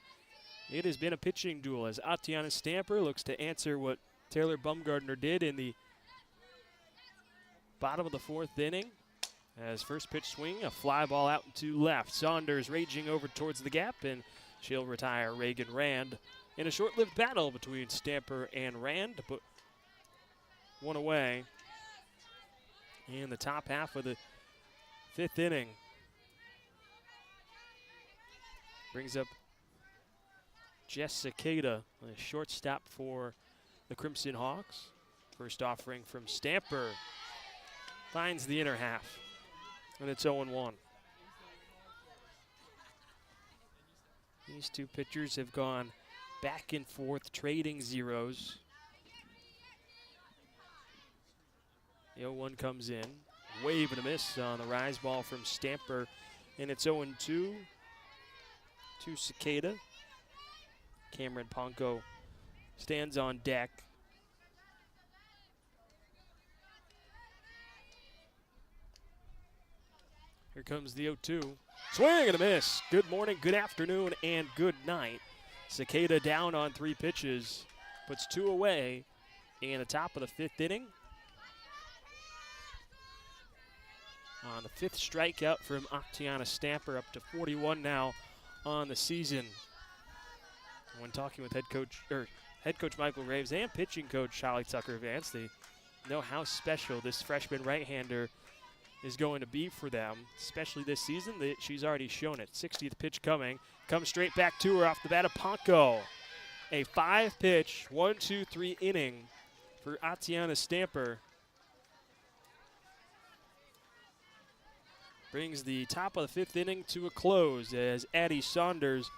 Speaker 1: It has been a pitching duel as Atiana Stamper looks to answer what Taylor Bumgardner did in the bottom of the 4th inning. As first pitch swing, a fly ball out to left. Saunders raging over towards the gap, and she'll retire Reagan Rand in a short-lived battle between Stamper and Rand to put one away in the top half of the 5th inning. Brings up Jess Cicada, a shortstop for the Crimson Hawks. First offering from Stamper finds the inner half. And it's 0-1. These two pitchers have gone back and forth, trading zeros. The 0-1 comes in. Wave and a miss on the rise ball from Stamper. And it's 0-2 to Cicada. Cameron Ponko stands on deck. Here comes the 0-2. Swing and a miss. Good morning, good afternoon, and good night. Cicada down on 3 pitches. Puts 2 away in the top of the 5th inning. On the 5th strikeout from Atiana Stamper, up to 41 now on the season. When talking with head coach Michael Graves and pitching coach Holly Tucker Vance, they know how special this freshman right-hander is going to be for them, especially this season. She's already shown it. 60th pitch coming. Comes straight back to her off the bat of Ponko. A 5-pitch, 1-2-3 inning for Atiana Stamper. Brings the top of the 5th inning to a close as Addie Saunders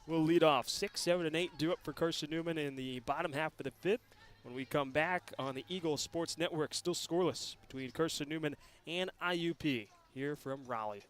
Speaker 1: will lead off. 6, 7, and 8 due up for Carson-Newman in the bottom half of the 5th. When we come back on the Eagle Sports Network, still scoreless between Carson-Newman and IUP here from Raleigh.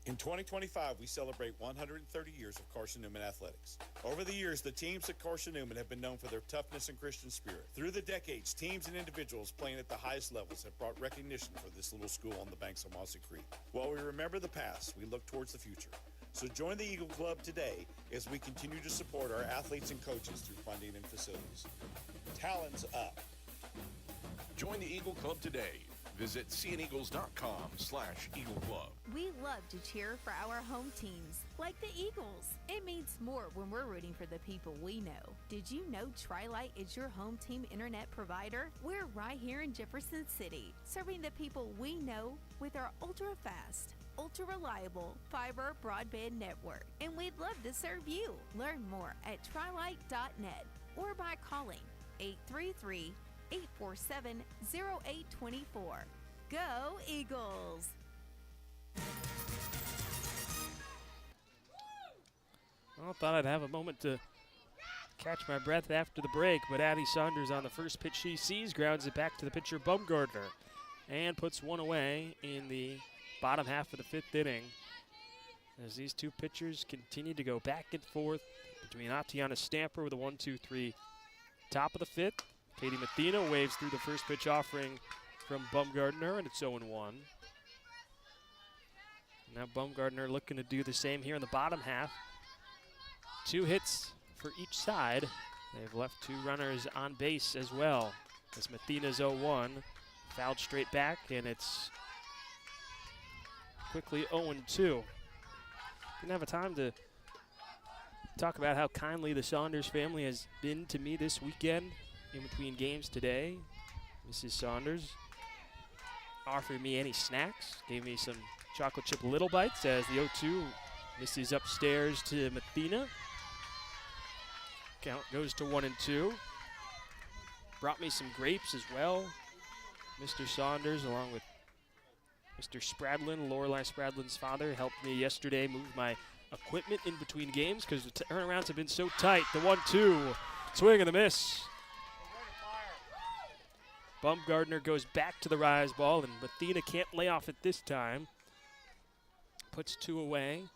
Speaker 4: In 2025, we celebrate 130 years of Carson-Newman athletics. Over the years, the teams at Carson-Newman have been known for their toughness and Christian spirit. Through the decades, teams and individuals playing at the highest levels have brought recognition for this little school on the banks of Mossy Creek. While we remember the past, we look towards the future. So join the Eagle Club today as we continue to support our athletes and coaches through funding and facilities. Talons up.
Speaker 11: Join the Eagle Club today. Visit cneagles.com/Eagle Club.
Speaker 6: We love to cheer for our home teams, like the Eagles. It means more when we're rooting for the people we know. Did you know Tri-Lite is your home team internet provider? We're right here in Jefferson City, serving the people we know with our ultra-fast, ultra-reliable fiber broadband network. And we'd love to serve you. Learn more at trilite.net or by calling 833-847-0824. Go Eagles!
Speaker 1: Well, thought I'd have a moment to catch my breath after the break, but Addie Saunders on the first pitch she sees grounds it back to the pitcher Bumgardner and puts one away in the bottom half of the 5th inning as these two pitchers continue to go back and forth between Atiana Stamper with a 1-2-3 top of the 5th. Katie Mathena waves through the first pitch offering from Bumgardner, and it's 0-1. Now Bumgardner looking to do the same here in the bottom half. 2 hits for each side. They've left 2 runners on base as well. As Mathena's 0-1, fouled straight back, and it's quickly 0-2. Didn't have a time to talk about how kindly the Saunders family has been to me this weekend in between games today. Mrs. Saunders offered me any snacks, gave me some chocolate chip Little Bites as the 0-2 misses upstairs to Mathena. Count goes to 1-2. Brought me some grapes as well. Mr. Saunders, along with Mr. Spradlin, Lorelei Spradlin's father, helped me yesterday move my equipment in between games because the turnarounds have been so tight. The 1-2, swing and a miss. Bumgardner goes back to the rise ball, and Mathena can't lay off it this time. Puts 2 away.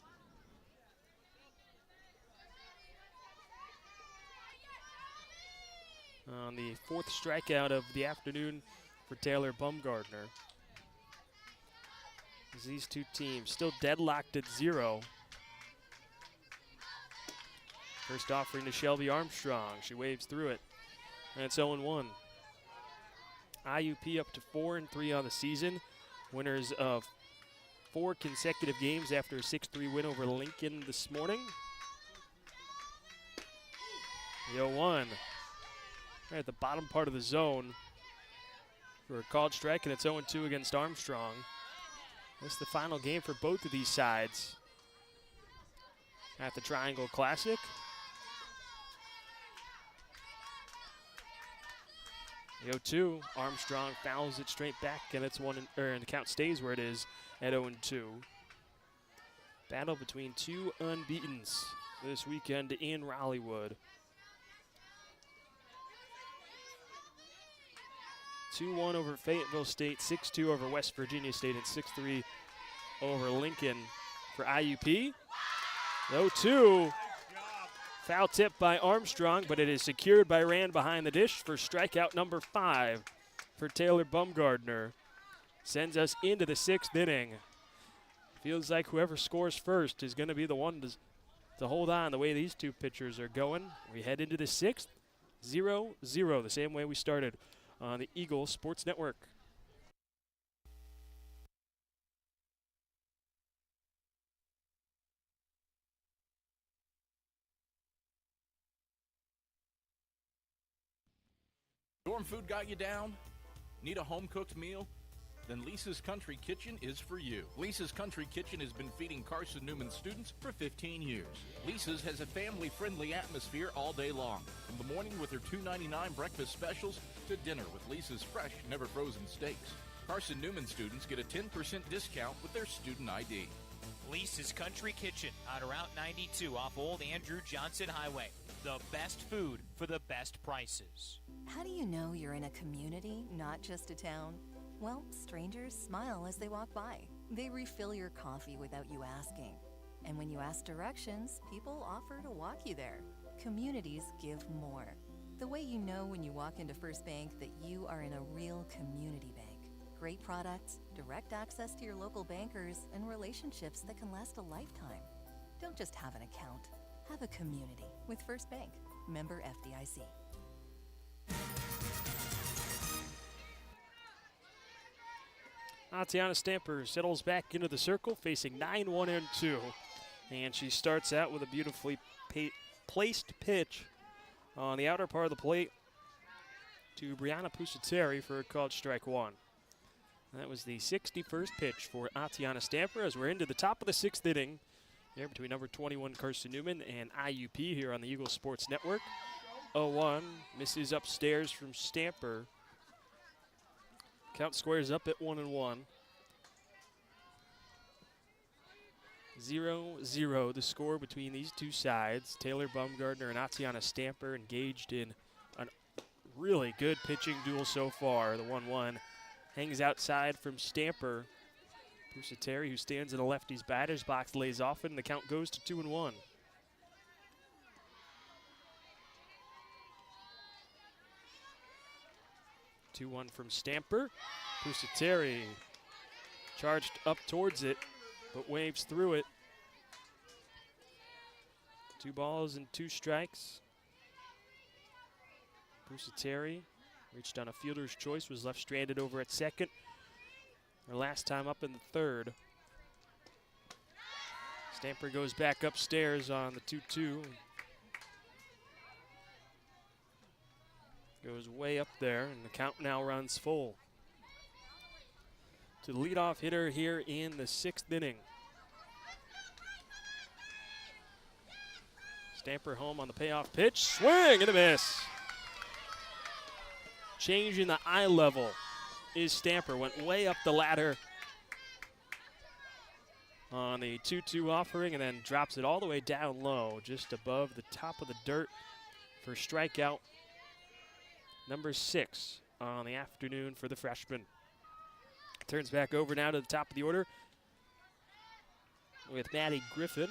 Speaker 1: On the 4th strikeout of the afternoon for Taylor Bumgardner. As these two teams still deadlocked at 0. First offering to Shelby Armstrong. She waves through it, and it's 0-1. IUP up to 4-3 on the season. Winners of 4 consecutive games after a 6-3 win over Lincoln this morning. The 0-1. Right at the bottom part of the zone for a called strike, and it's 0-2 against Armstrong. This is the final game for both of these sides at the Triangle Classic. The 0-2, Armstrong fouls it straight back, and it's and the count stays where it is at 0-2. Battle between 2 unbeatens this weekend in Raleighwood. 2-1 over Fayetteville State, 6-2 over West Virginia State, and 6-3 over Lincoln for IUP. 0-2. Foul tip by Armstrong, but it is secured by Rand behind the dish for strikeout number 5 for Taylor Bumgardner. Sends us into the 6th inning. Feels like whoever scores first is going to be the one to hold on the way these two pitchers are going. We head into the 6th, 0-0, the same way we started on the Eagle Sports Network.
Speaker 5: Storm food got you down? Need a home-cooked meal? Then Lisa's Country Kitchen is for you. Lisa's Country Kitchen has been feeding Carson-Newman students for 15 years. Lisa's has a family-friendly atmosphere all day long, from the morning with their $2.99 breakfast specials to dinner with Lisa's fresh, never-frozen steaks. Carson-Newman students get a 10% discount with their student ID.
Speaker 2: Lisa's Country Kitchen on Route 92 off Old Andrew Johnson Highway. The best food for the best prices.
Speaker 8: How do you know you're in a community, not just a town? Well, strangers smile as they walk by. They refill your coffee without you asking. And when you ask directions, people offer to walk you there. Communities give more. The way you know when you walk into First Bank that you are in a real community bank. Great products, direct access to your local bankers, and relationships that can last a lifetime. Don't just have an account. Have a community with First Bank. Member FDIC.
Speaker 1: Tatiana Stamper settles back into the circle, facing 9-1 and 2. And she starts out with a beautifully placed pitch on the outer part of the plate to Brianna Pusateri for a called strike one. That was the 61st pitch for Tatiana Stamper as we're into the top of the 6th inning here between number 21 Carson-Newman and IUP here on the Eagle Sports Network. 0-1 misses upstairs from Stamper. Count squares up at 1-1. 0-0 the score between these two sides. Taylor Baumgartner and Tatiana Stamper engaged in a really good pitching duel so far. The 1-1 hangs outside from Stamper. Pusateri, who stands in the lefty's batter's box, lays off it, and the count goes to 2-1. Two-one from Stamper. Pusateri charged up towards it, but waves through it. 2 balls and 2 strikes. Pusateri reached on a fielder's choice, was left stranded over at second. Her last time up in the third. Stamper goes back upstairs on the 2-2. Goes way up there, and the count now runs full. To the leadoff hitter here in the 6th inning. Stamper home on the payoff pitch. Swing and a miss. Changing the eye level is Stamper. Went way up the ladder on the 2-2 offering and then drops it all the way down low, just above the top of the dirt for strikeout number 6 on the afternoon for the freshman. Turns back over now to the top of the order with Maddie Griffin.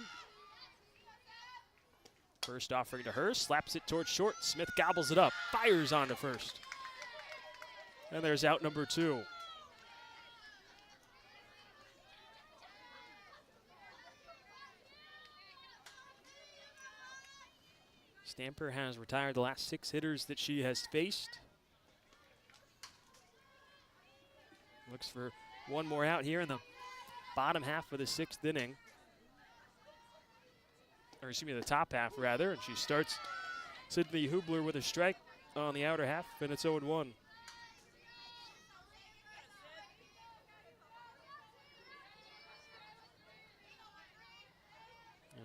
Speaker 1: First offering to her, slaps it towards short. Smith gobbles it up, fires on to first. And there's out number 2. Stamper has retired the last 6 hitters that she has faced. Looks for one more out here in the bottom half of the 6th inning. Or excuse me, the top half rather. And she starts Sydney Hubler with a strike on the outer half, and it's 0-1. And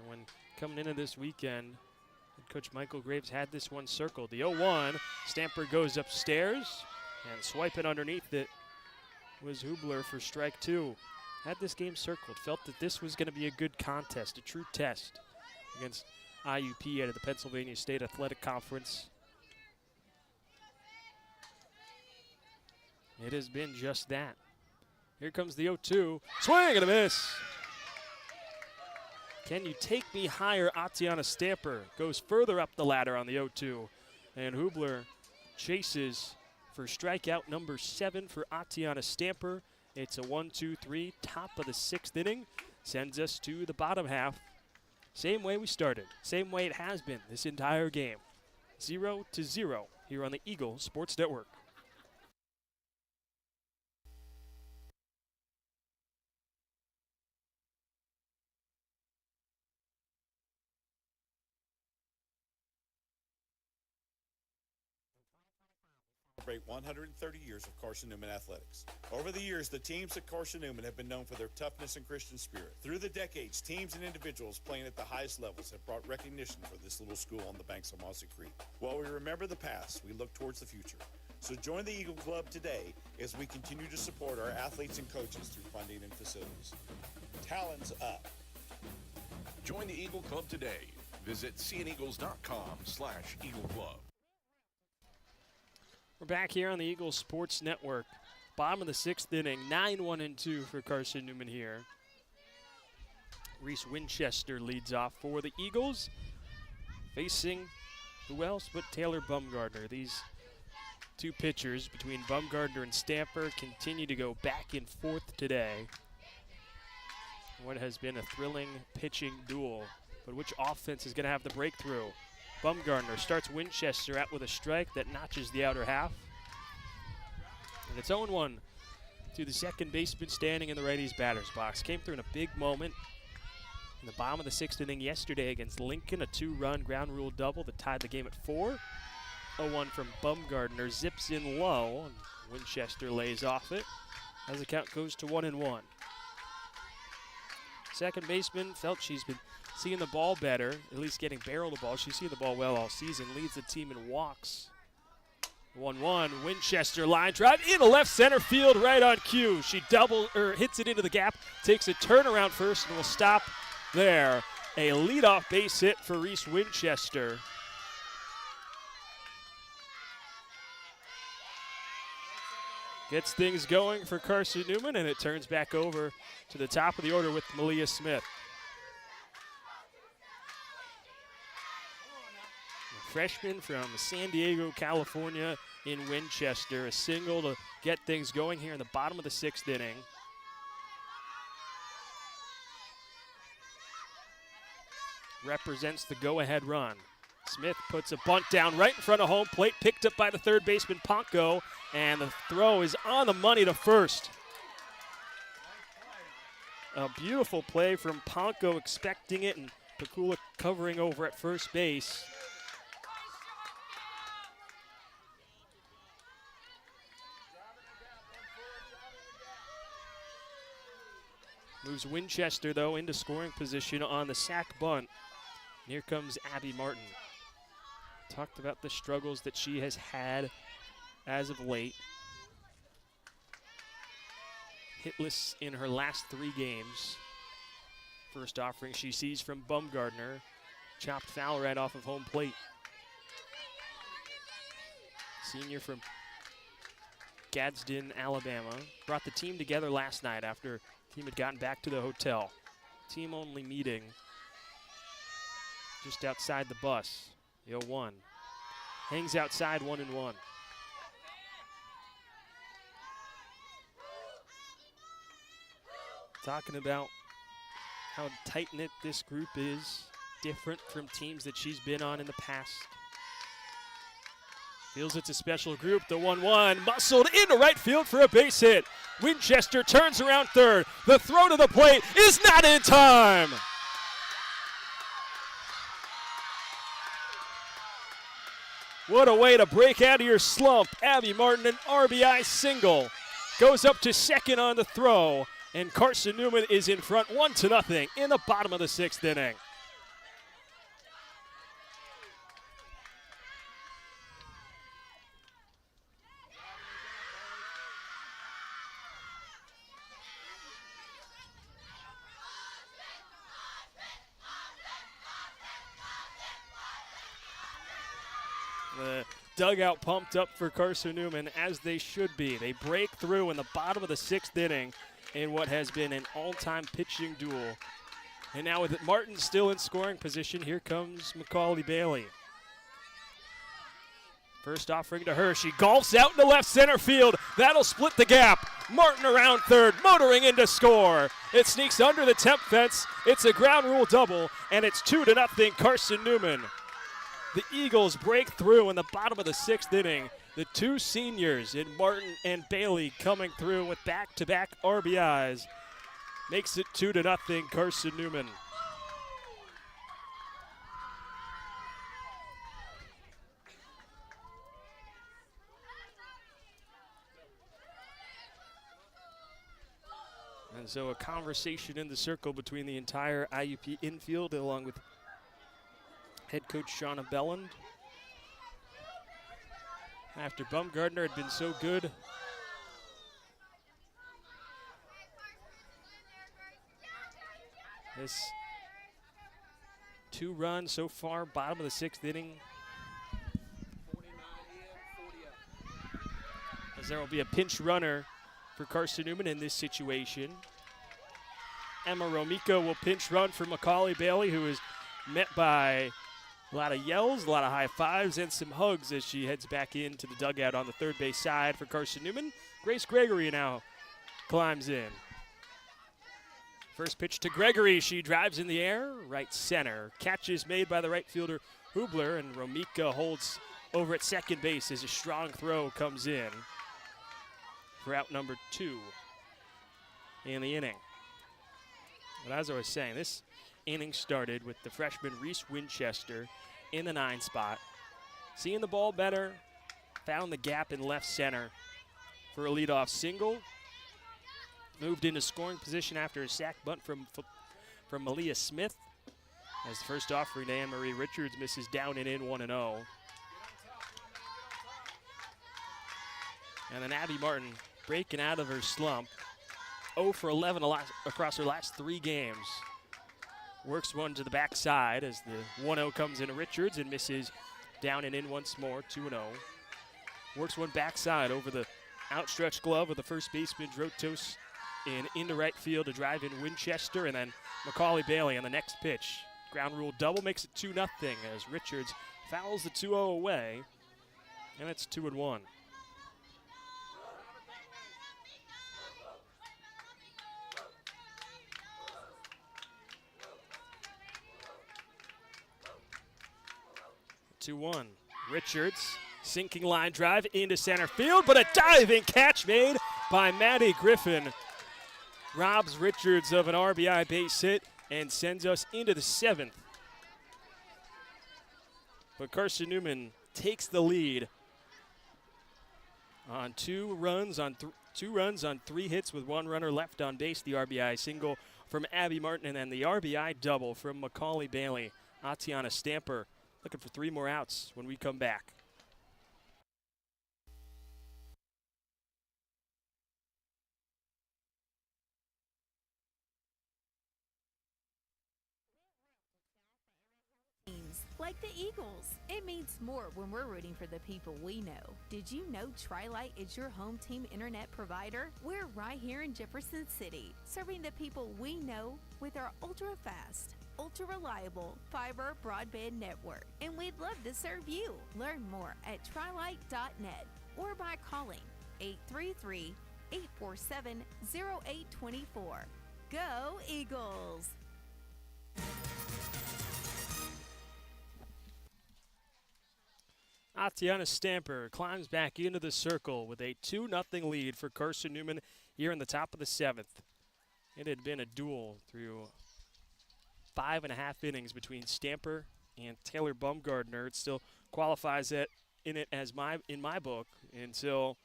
Speaker 1: when coming into this weekend, Coach Michael Graves had this one circled. The 0-1, Stamper goes upstairs, and swiping underneath it was Hubler for strike 2. Had this game circled, felt that this was going to be a good contest, a true test against IUP out of the Pennsylvania State Athletic Conference. It has been just that. Here comes the 0-2, swing and a miss. Can you take me higher? Tatiana Stamper goes further up the ladder on the 0-2. And Hubler chases for strikeout number 7 for Tatiana Stamper. It's a 1-2-3, top of the 6th inning. Sends us to the bottom half. Same way we started, same way it has been this entire game. 0-0 here on the Eagle Sports Network.
Speaker 4: celebrate 130 years of Carson-Newman athletics. Over the years, the teams at Carson-Newman have been known for their toughness and Christian spirit. Through the decades, teams and individuals playing at the highest levels have brought recognition for this little school on the banks of Mossy Creek. While we remember the past, we look towards the future. So join the Eagle Club today as we continue to support our athletes and coaches through funding and facilities. Talons up.
Speaker 11: Join the Eagle Club today. Visit cneagles.com/Eagle Club.
Speaker 1: We're back here on the Eagles Sports Network. Bottom of the 6th inning, 9-1-2 for Carson-Newman here. Reese Winchester leads off for the Eagles, facing who else but Taylor Bumgardner. These two pitchers between Bumgardner and Stamper continue to go back and forth today. What has been a thrilling pitching duel, but which offense is going to have the breakthrough? Bumgardner starts Winchester out with a strike that notches the outer half. And it's 0-1 to the second baseman standing in the righty's batter's box. Came through in a big moment in the bottom of the 6th inning yesterday against Lincoln, a 2-run ground rule double that tied the game at 4. 0-1 from Bumgardner, zips in low, and Winchester lays off it as the count goes to 1-1. Second baseman felt she's been seeing the ball better, at least getting barrel the ball. She's seen the ball well all season, leads the team in walks. 1-1, Winchester line drive into left center field right on cue. She hits it into the gap, takes a turnaround first, and will stop there. A leadoff base hit for Reese Winchester. Gets things going for Carson-Newman, and it turns back over to the top of the order with Malia Smith. Freshman from San Diego, California in Winchester. A single to get things going here in the bottom of the 6th inning. Represents the go-ahead run. Smith puts a bunt down right in front of home plate, picked up by the third baseman, Ponko, and the throw is on the money to first. A beautiful play from Ponko, expecting it, and Pakula covering over at first base. Moves Winchester, though, into scoring position on the sac bunt. And here comes Abby Martin. Talked about the struggles that she has had as of late. Hitless in her last 3 games. First offering she sees from Bumgardner. Chopped foul right off of home plate. Senior from Gadsden, Alabama. Brought the team together last night after the team had gotten back to the hotel. Team-only meeting just outside the bus. The 0-1. Hangs outside 1-1. Talking about how tight-knit this group is, different from teams that she's been on in the past. Feels it's a special group. The 1-1 muscled into right field for a base hit. Winchester turns around third. The throw to the plate is not in time. What a way to break out of your slump. Abby Martin, an RBI single. Goes up to second on the throw. And Carson-Newman is in front 1-0 in the bottom of the 6th inning. The dugout pumped up for Carson-Newman, as they should be. They break through in the bottom of the 6th inning in what has been an all-time pitching duel. And now with Martin still in scoring position, here comes Macaulay Bailey. First offering to her. She golfs out into left center field. That'll split the gap. Martin around third, motoring in to score. It sneaks under the temp fence. It's a ground rule double, and it's 2-0 Carson-Newman. The Eagles break through in the bottom of the 6th inning. The two seniors in Martin and Bailey coming through with back-to-back RBIs. Makes it 2-0 Carson-Newman. And so a conversation in the circle between the entire IUP infield along with head coach Shauna Belland. After Baumgartner had been so good, this 2 runs so far, bottom of the 6th inning. As there will be a pinch runner for Carson-Newman in this situation. Emma Romico will pinch run for Macaulay Bailey, who is met by a lot of yells, a lot of high fives, and some hugs as she heads back into the dugout on the third base side for Carson-Newman. Grace Gregory now climbs in. First pitch to Gregory. She drives in the air, right center. Catch is made by the right fielder Hubler, and Romica holds over at second base as a strong throw comes in for out number 2 in the inning. But as I was saying, this inning started with the freshman Reese Winchester in the 9 spot. Seeing the ball better, found the gap in left center for a leadoff single. Moved into scoring position after a sac bunt from Malia Smith. As the first offering to Anne-Marie Richards misses down and in 1-0. And then Abby Martin breaking out of her slump. 0 for 11 across her last 3 games. Works one to the backside as the 1-0 comes into Richards and misses down and in once more, 2-0. Works one backside over the outstretched glove of the first baseman Drotos and into right field to drive in Winchester, and then Macaulay Bailey on the next pitch. Ground rule double makes it 2-0 as Richards fouls the 2-0 away, and it's 2-1. Richards, sinking line drive into center field, but a diving catch made by Maddie Griffin. Robs Richards of an RBI base hit and sends us into the 7th. But Carson-Newman takes the lead on 2 runs on 3 hits with 1 runner left on base. The RBI single from Abby Martin, and then the RBI double from Macaulay Bailey. Atiana Stamper looking for 3 more outs when we come back.
Speaker 6: Like the Eagles. It means more when we're rooting for the people we know. Did you know Tri-Lite is your home team internet provider? We're right here in Jefferson City, serving the people we know with our ultra-fast, ultra-reliable fiber broadband network. And we'd love to serve you. Learn more at trilite.net or by calling 833-847-0824. Go Eagles!
Speaker 1: Atiana Stamper climbs back into the circle with a 2-0 lead for Carson-Newman here in the top of the 7th. It had been a duel through 5.5 innings between Stamper and Taylor Baumgartner. It still qualifies in my book until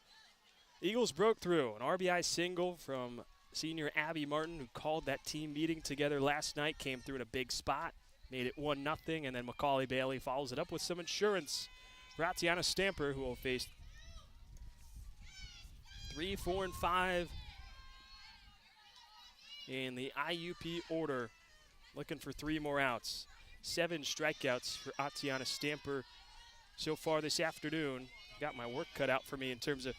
Speaker 1: Eagles broke through. An RBI single from senior Abby Martin, who called that team meeting together last night, came through in a big spot, made it 1-0, and then Macaulay Bailey follows it up with some insurance. Atiana Stamper, who will face 3, 4, and 5 in the IUP order, looking for 3 more outs. 7 strikeouts for Atiana Stamper so far this afternoon. Got my work cut out for me in terms of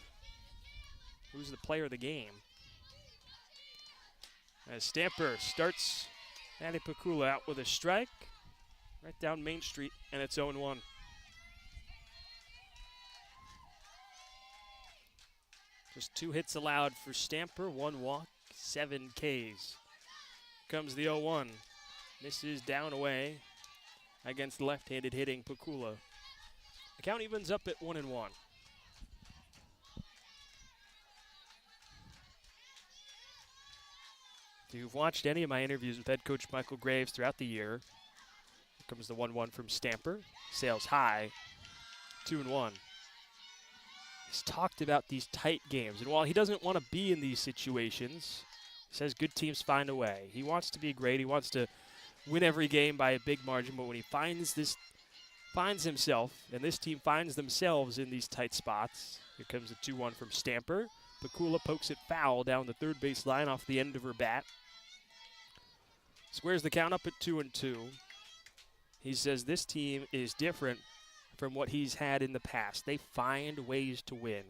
Speaker 1: who's the player of the game. As Stamper starts Maddie Pakula out with a strike right down Main Street, and it's 0-1. Just 2 hits allowed for Stamper, 1 walk, 7 Ks. Comes the 0-1. Misses down away against left-handed hitting Pakula. The count evens up at 1-1. If you've watched any of my interviews with head coach Michael Graves throughout the year, here comes the 1-1 from Stamper. Sails high, 2-1. He's talked about these tight games, and while he doesn't want to be in these situations, Says good teams find a way. He wants to be great. He wants to win every game by a big margin, but when he finds himself, and this team finds themselves in these tight spots, here comes the 2-1 from Stamper. Pakula pokes it foul down the third base line off the end of her bat. Squares the count up at 2-2. He says this team is different from what he's had in the past. They find ways to win.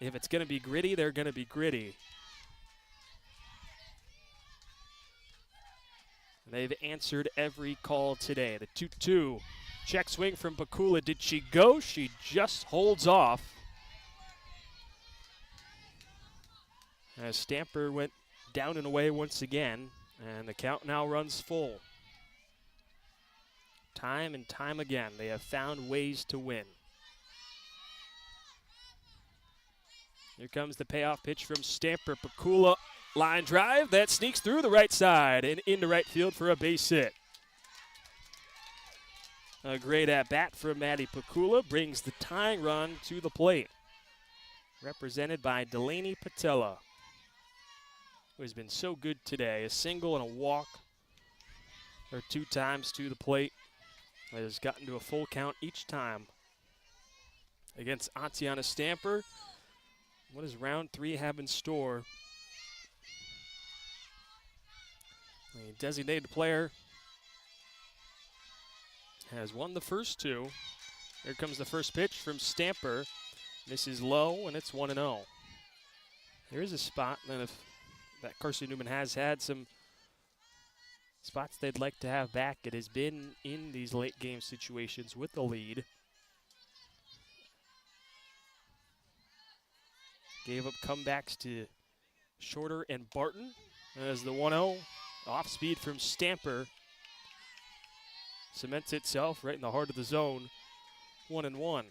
Speaker 1: If it's going to be gritty, they're going to be gritty. They've answered every call today. The 2-2. Check swing from Pakula. Did she go? She just holds off. As Stamper went down and away once again, and the count now runs full. Time and time again, they have found ways to win. Here comes the payoff pitch from Stamper. Pakula, line drive that sneaks through the right side and into right field for a base hit. A great at-bat from Maddie Pakula brings the tying run to the plate. Represented by Delaney Patella, who has been so good today. A single and a walk, or 2 times to the plate. Has gotten to a full count each time. Against Atiana Stamper, what does round 3 have in store? The designated player has won the first 2. Here comes the first pitch from Stamper. This is low, and it's 1-0. Here's a spot that Carson-Newman has had some spots they'd like to have back. It has been in these late game situations with the lead. Gave up comebacks to Shorter and Barton as the 1-0 off speed from Stamper cements itself right in the heart of the zone. 1-1.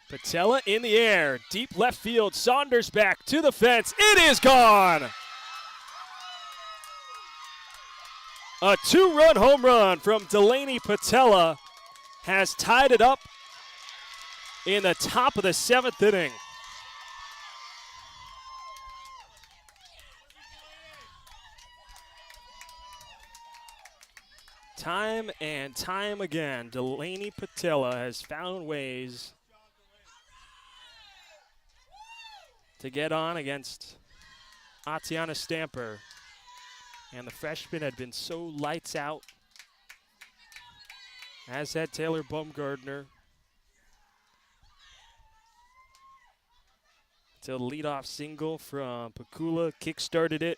Speaker 1: Patella in the air, deep left field. Saunders back to the fence. It is gone. A 2-run home run from Delaney Patella has tied it up in the top of the 7th inning. Time and time again, Delaney Patella has found ways to get on against Atiana Stamper. And the freshman had been so lights out, as had Taylor Baumgardner. Till the leadoff single from Pakula kick-started it.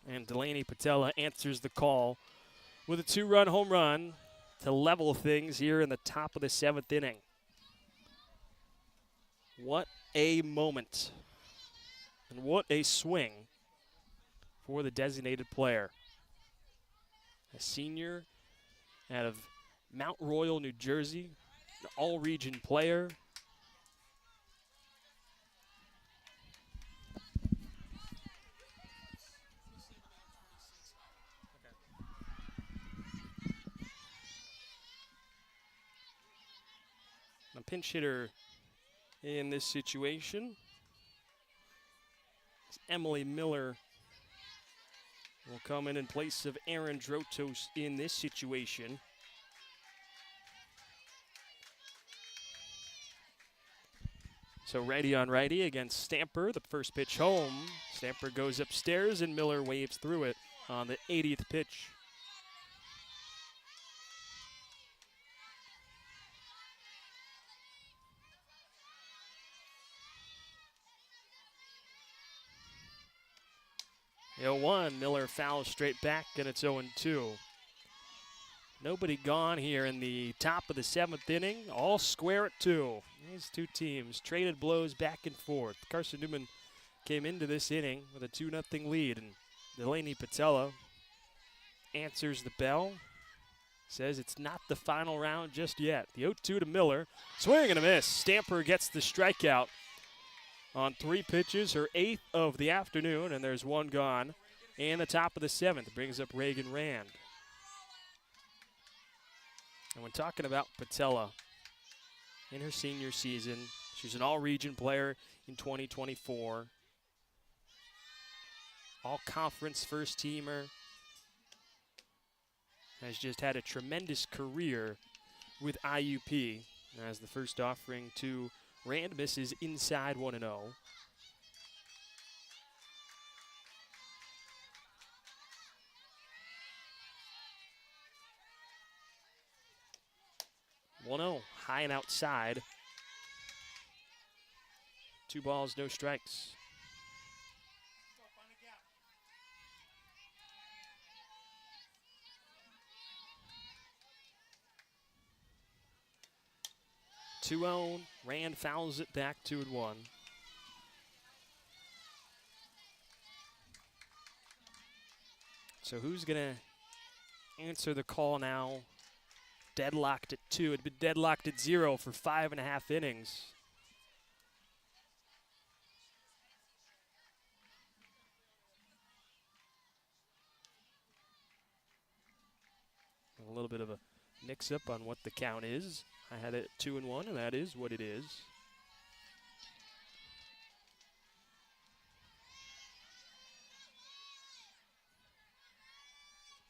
Speaker 1: And Delaney Patella answers the call with a 2-run home run to level things here in the top of the 7th inning. What a moment. And what a swing for the designated player. A senior out of Mount Royal, New Jersey, an all-region player. A pinch hitter in this situation. Emily Miller will come in place of Aaron Drotos in this situation. So righty on righty against Stamper. The first pitch home. Stamper goes upstairs and Miller waves through it on the 80th pitch. The 0-1, Miller fouls straight back, and it's 0-2. Nobody gone here in the top of the 7th inning. All square at 2. These two teams traded blows back and forth. Carson-Newman came into this inning with a 2-0 lead, and Delaney Patella answers the bell. Says it's not the final round just yet. The 0-2 to Miller. Swing and a miss. Stamper gets the strikeout on 3 pitches, her 8th of the afternoon, and there's 1 gone. And the top of the 7th brings up Reagan Rand. And when talking about Patella, in her senior season, she's an all-region player in 2024. All-conference first-teamer. Has just had a tremendous career with IUP. As the first offering to Rand misses inside 1-0. High and outside. 2 balls, no strikes. Two-0. Rand fouls it back 2-1. So who's going to answer the call now? Deadlocked at 2. It'd been deadlocked at 0 for 5.5 innings. A little bit of a mix-up on what the count is. I had it 2-1, and that is what it is.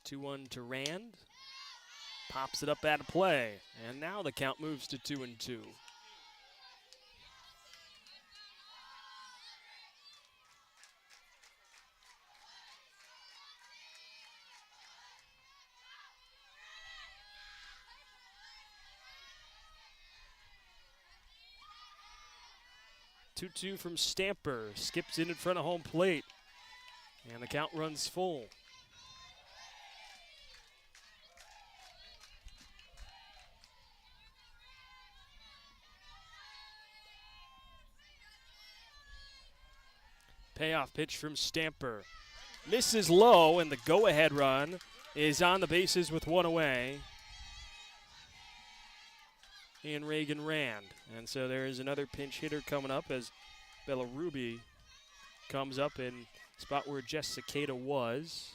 Speaker 1: Two-1 to Rand. Pops it up out of play. And now the count moves to 2-2. Two from Stamper. Skips in front of home plate. And the count runs full. Payoff pitch from Stamper. Misses low, and the go-ahead run is on the bases with 1 away. And Reagan Rand. And so there is another pinch hitter coming up as Bella Ruby comes up in spot where Jess Cicada was.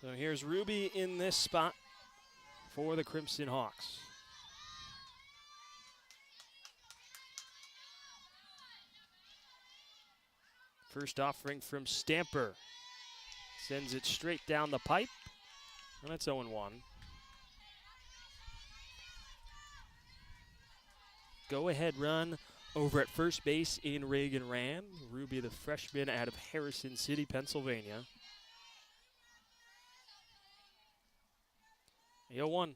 Speaker 1: So here's Ruby in this spot for the Crimson Hawks. First offering from Stamper. Sends it straight down the pipe, and it's 0-1. Go-ahead run over at first base in Reagan Rand. Ruby, the freshman out of Harrison City, Pennsylvania. 0-1.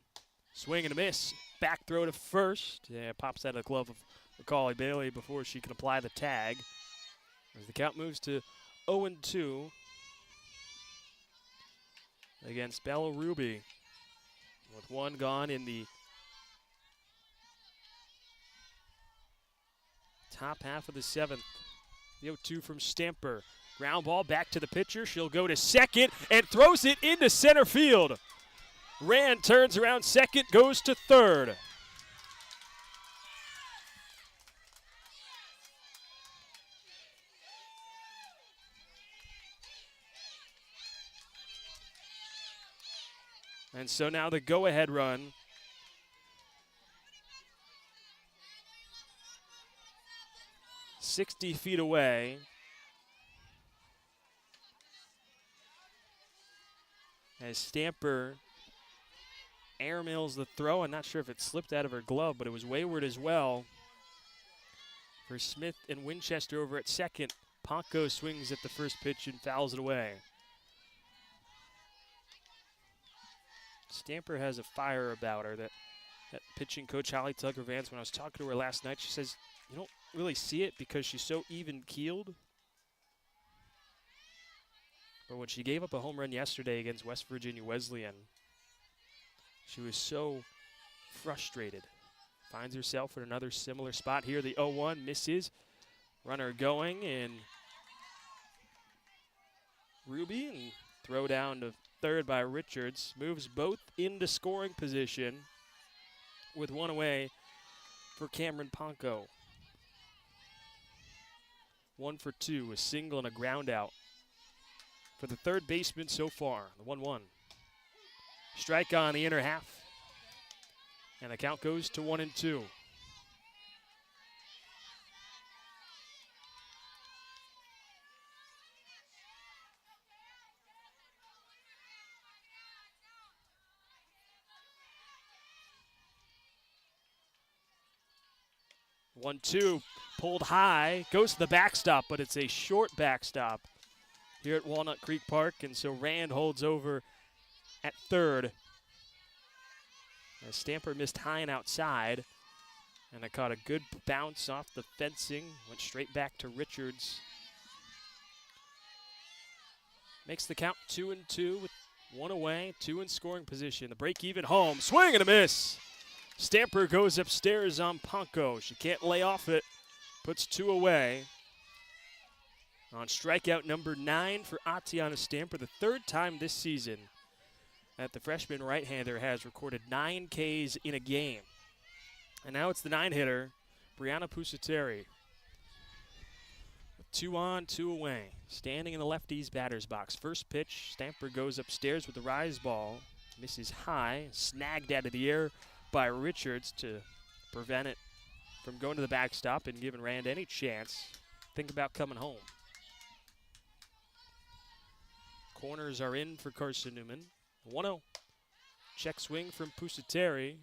Speaker 1: Swing and a miss. Back throw to first. Yeah, pops out of the glove of Macaulay Bailey before she can apply the tag. As the count moves to 0-2 against Bella Ruby. With 1 gone in the top half of the 7th. The 0-2 from Stamper. Ground ball back to the pitcher. She'll go to second and throws it into center field. Rand turns around second, goes to third. And so now the go-ahead run. "60 feet away. As Stamper airmails the throw. I'm not sure if it slipped out of her glove, but it was wayward as well. For Smith and Winchester over at second. Ponko swings at the first pitch and fouls it away. Stamper has a fire about her that pitching coach Holly Tucker Vance, when I was talking to her last night, she says you don't really see it because she's so even-keeled. But when she gave up a home run yesterday against West Virginia Wesleyan, she was so frustrated. Finds herself in another similar spot here. The 0-1 misses. Runner going, and Ruby, and throw down to third by Richards. Moves both into scoring position with one away for Cameron Ponko. 1 for 2, a single and a ground out for the third baseman so far, the 1-1. Strike on the inner half, and the count goes to 1-2. One, two, pulled high, goes to the backstop, but it's a short backstop here at Walnut Creek Park, and so Rand holds over at third. As Stamper missed high and outside, and I caught a good bounce off the fencing, went straight back to Richards. Makes the count 2-2 with one away, 2 in scoring position. The break even home, swing and a miss. Stamper goes upstairs on Ponko. She can't lay off it. Puts 2 away. On strikeout number 9 for Atiana Stamper, the third time this season that the freshman right-hander has recorded 9 Ks in a game. And now it's the 9-hitter, Brianna Pusateri. With 2 on, 2 away. Standing in the lefties' batter's box. First pitch, Stamper goes upstairs with the rise ball. Misses high, snagged out of the air by Richards to prevent it from going to the backstop and giving Rand any chance. Think about coming home. Corners are in for Carson-Newman. 1-0. Check swing from Pusateri.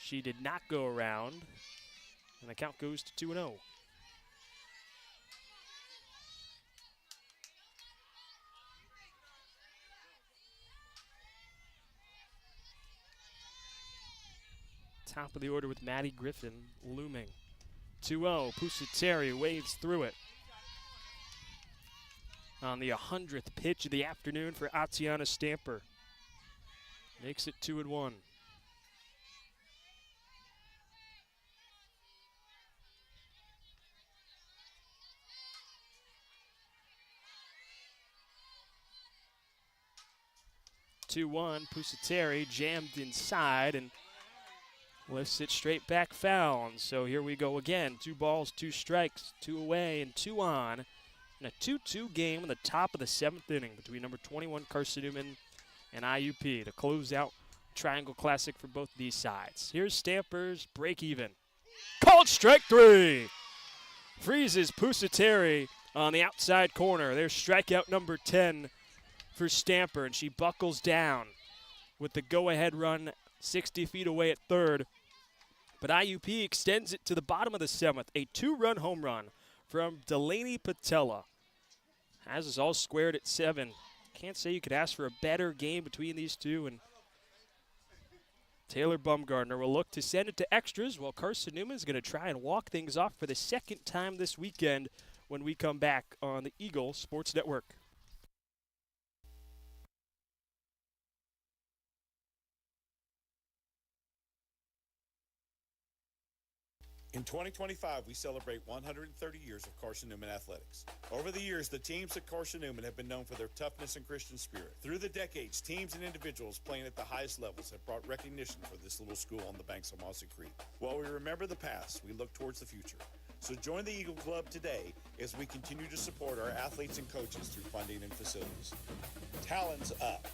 Speaker 1: She did not go around, and the count goes to 2-0. Top of the order with Maddie Griffin looming. 2-0, Pusateri waves through it. On the 100th pitch of the afternoon for Atiana Stamper. Makes it 2-1. Pusateri jammed inside and lifts it straight back foul. And so here we go again. 2 balls, 2 strikes, 2 away and 2 on. And a 2-2 game in the top of the 7th inning between number 21 Carson-Newman and IUP to close out Triangle Classic for both these sides. Here's Stamper's break even. Called strike 3. Freezes Pusateri on the outside corner. There's strikeout number 10 for Stamper, and she buckles down with the go-ahead run 60 feet away at third. But IUP extends it to the bottom of the 7th. A 2-run home run from Delaney Patella has us all squared at 7. Can't say you could ask for a better game between these two. And Taylor Bumgardner will look to send it to extras, while Carson-Newman is going to try and walk things off for the second time this weekend when we come back on the Eagle Sports Network.
Speaker 4: In 2025, we celebrate 130 years of Carson-Newman athletics. Over the years, the teams at Carson-Newman have been known for their toughness and Christian spirit. Through the decades, teams and individuals playing at the highest levels have brought recognition for this little school on the banks of Mossy Creek. While we remember the past, we look towards the future. So join the Eagle Club today as we continue to support our athletes and coaches through funding and facilities. Talons up.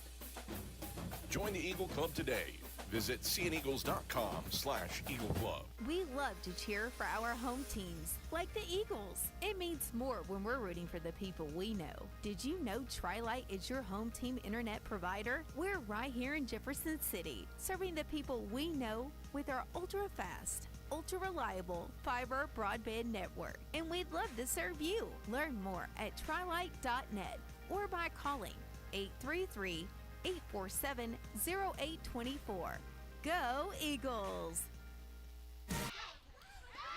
Speaker 11: Join the Eagle Club today. Visit cneagles.com/Eagle Club.
Speaker 6: We love to cheer for our home teams, like the Eagles. It means more when we're rooting for the people we know. Did you know Tri-Light is your home team internet provider? We're right here in Jefferson City, serving the people we know with our ultra-fast, ultra-reliable fiber broadband network. And we'd love to serve you. Learn more at trilight.net or by calling 833-847-0824. Go Eagles!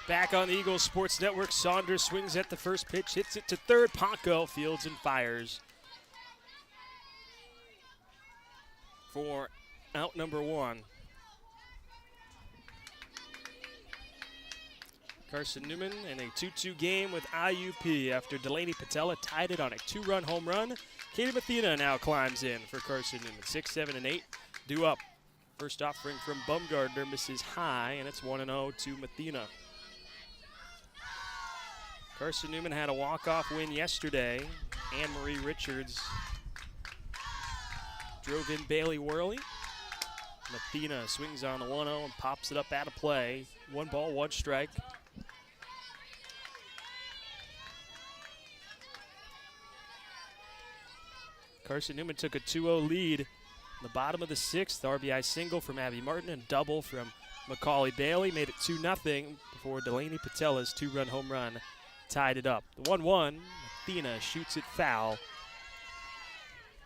Speaker 1: Back on the Eagles Sports Network, Saunders swings at the first pitch, hits it to third. Ponko fields and fires for out number 1. Carson-Newman in a 2-2 game with IUP after Delaney Patella tied it on a 2-run home run. Katie Mathena now climbs in for Carson-Newman. 6, 7, and 8 due up. First offering from Bumgardner misses high, and it's 1-0 to Mathena. Carson-Newman had a walk-off win yesterday. Anne-Marie Richards drove in Bailey Worley. Mathena swings on the 1-0 and pops it up out of play. 1 ball, 1 strike. Carson-Newman took a 2-0 lead in the bottom of the 6th. RBI single from Abby Martin and double from Macaulay Bailey made it 2-0 before Delaney Patella's 2-run home run tied it up. The 1-1, Mathena shoots it foul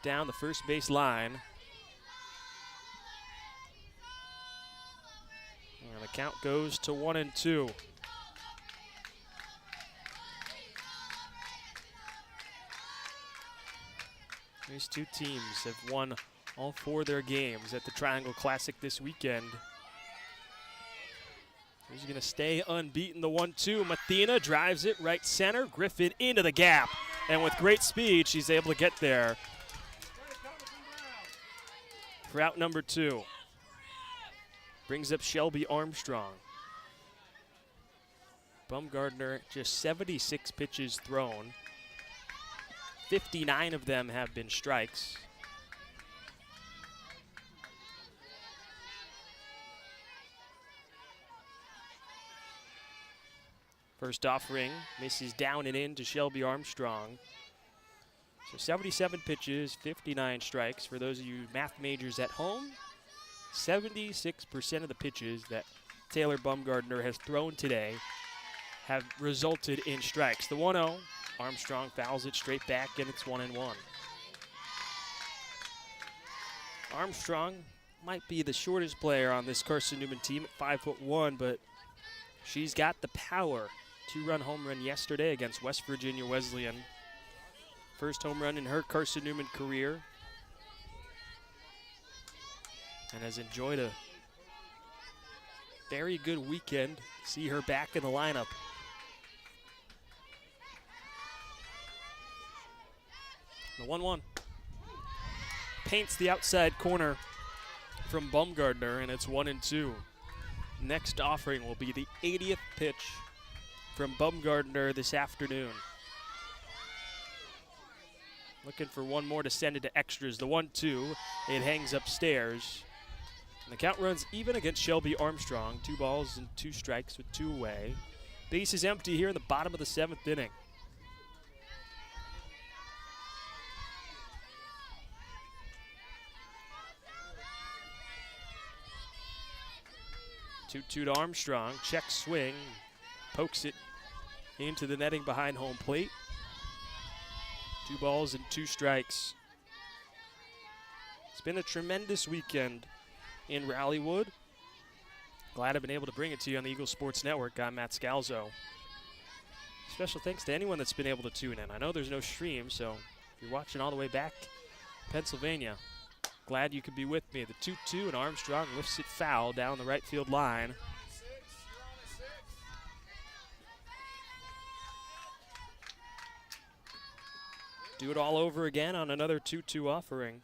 Speaker 1: down the first base line. And the count goes to 1-2. These two teams have won all 4 of their games at the Triangle Classic this weekend. Who's going to stay unbeaten? The 1-2. Mathena drives it right center. Griffin into the gap. And with great speed, she's able to get there for out number 2. Brings up Shelby Armstrong. Bumgardner just 76 pitches thrown. 59 of them have been strikes. First offering misses down and in to Shelby Armstrong. So 77 pitches, 59 strikes. For those of you math majors at home, 76% of the pitches that Taylor Bumgardner has thrown today have resulted in strikes. The 1-0, Armstrong fouls it straight back, and it's 1-1. Armstrong might be the shortest player on this Carson-Newman team at 5'1", but she's got the power. 2-run home run yesterday against West Virginia Wesleyan. First home run in her Carson-Newman career. And has enjoyed a very good weekend. See her back in the lineup. The 1-1 paints the outside corner from Bumgardner, and it's 1-2. Next offering will be the 80th pitch from Bumgardner this afternoon. Looking for one more to send it to extras. The 1-2, it hangs upstairs. And the count runs even against Shelby Armstrong. 2 balls and 2 strikes with 2 away. Base is empty here in the bottom of the 7th inning. Two to Armstrong, check swing, pokes it into the netting behind home plate. 2 balls and 2 strikes. It's been a tremendous weekend in Rallywood. Glad I've been able to bring it to you on the Eagle Sports Network. I'm Matt Scalzo. Special thanks to anyone that's been able to tune in. I know there's no stream, so if you're watching all the way back Pennsylvania, glad you could be with me. The 2-2, and Armstrong lifts it foul down the right field line. Do it all over again on another 2-2 offering.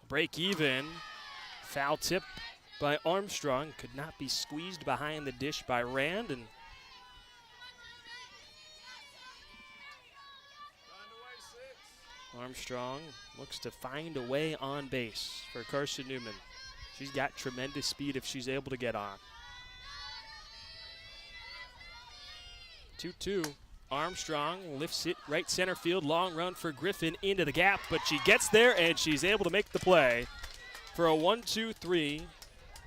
Speaker 1: Break even. Foul tip by Armstrong. Could not be squeezed behind the dish by Rand. And Armstrong looks to find a way on base for Carson-Newman. She's got tremendous speed if she's able to get on. 2-2. Armstrong lifts it right center field. Long run for Griffin into the gap, but she gets there and she's able to make the play for a 1-2-3.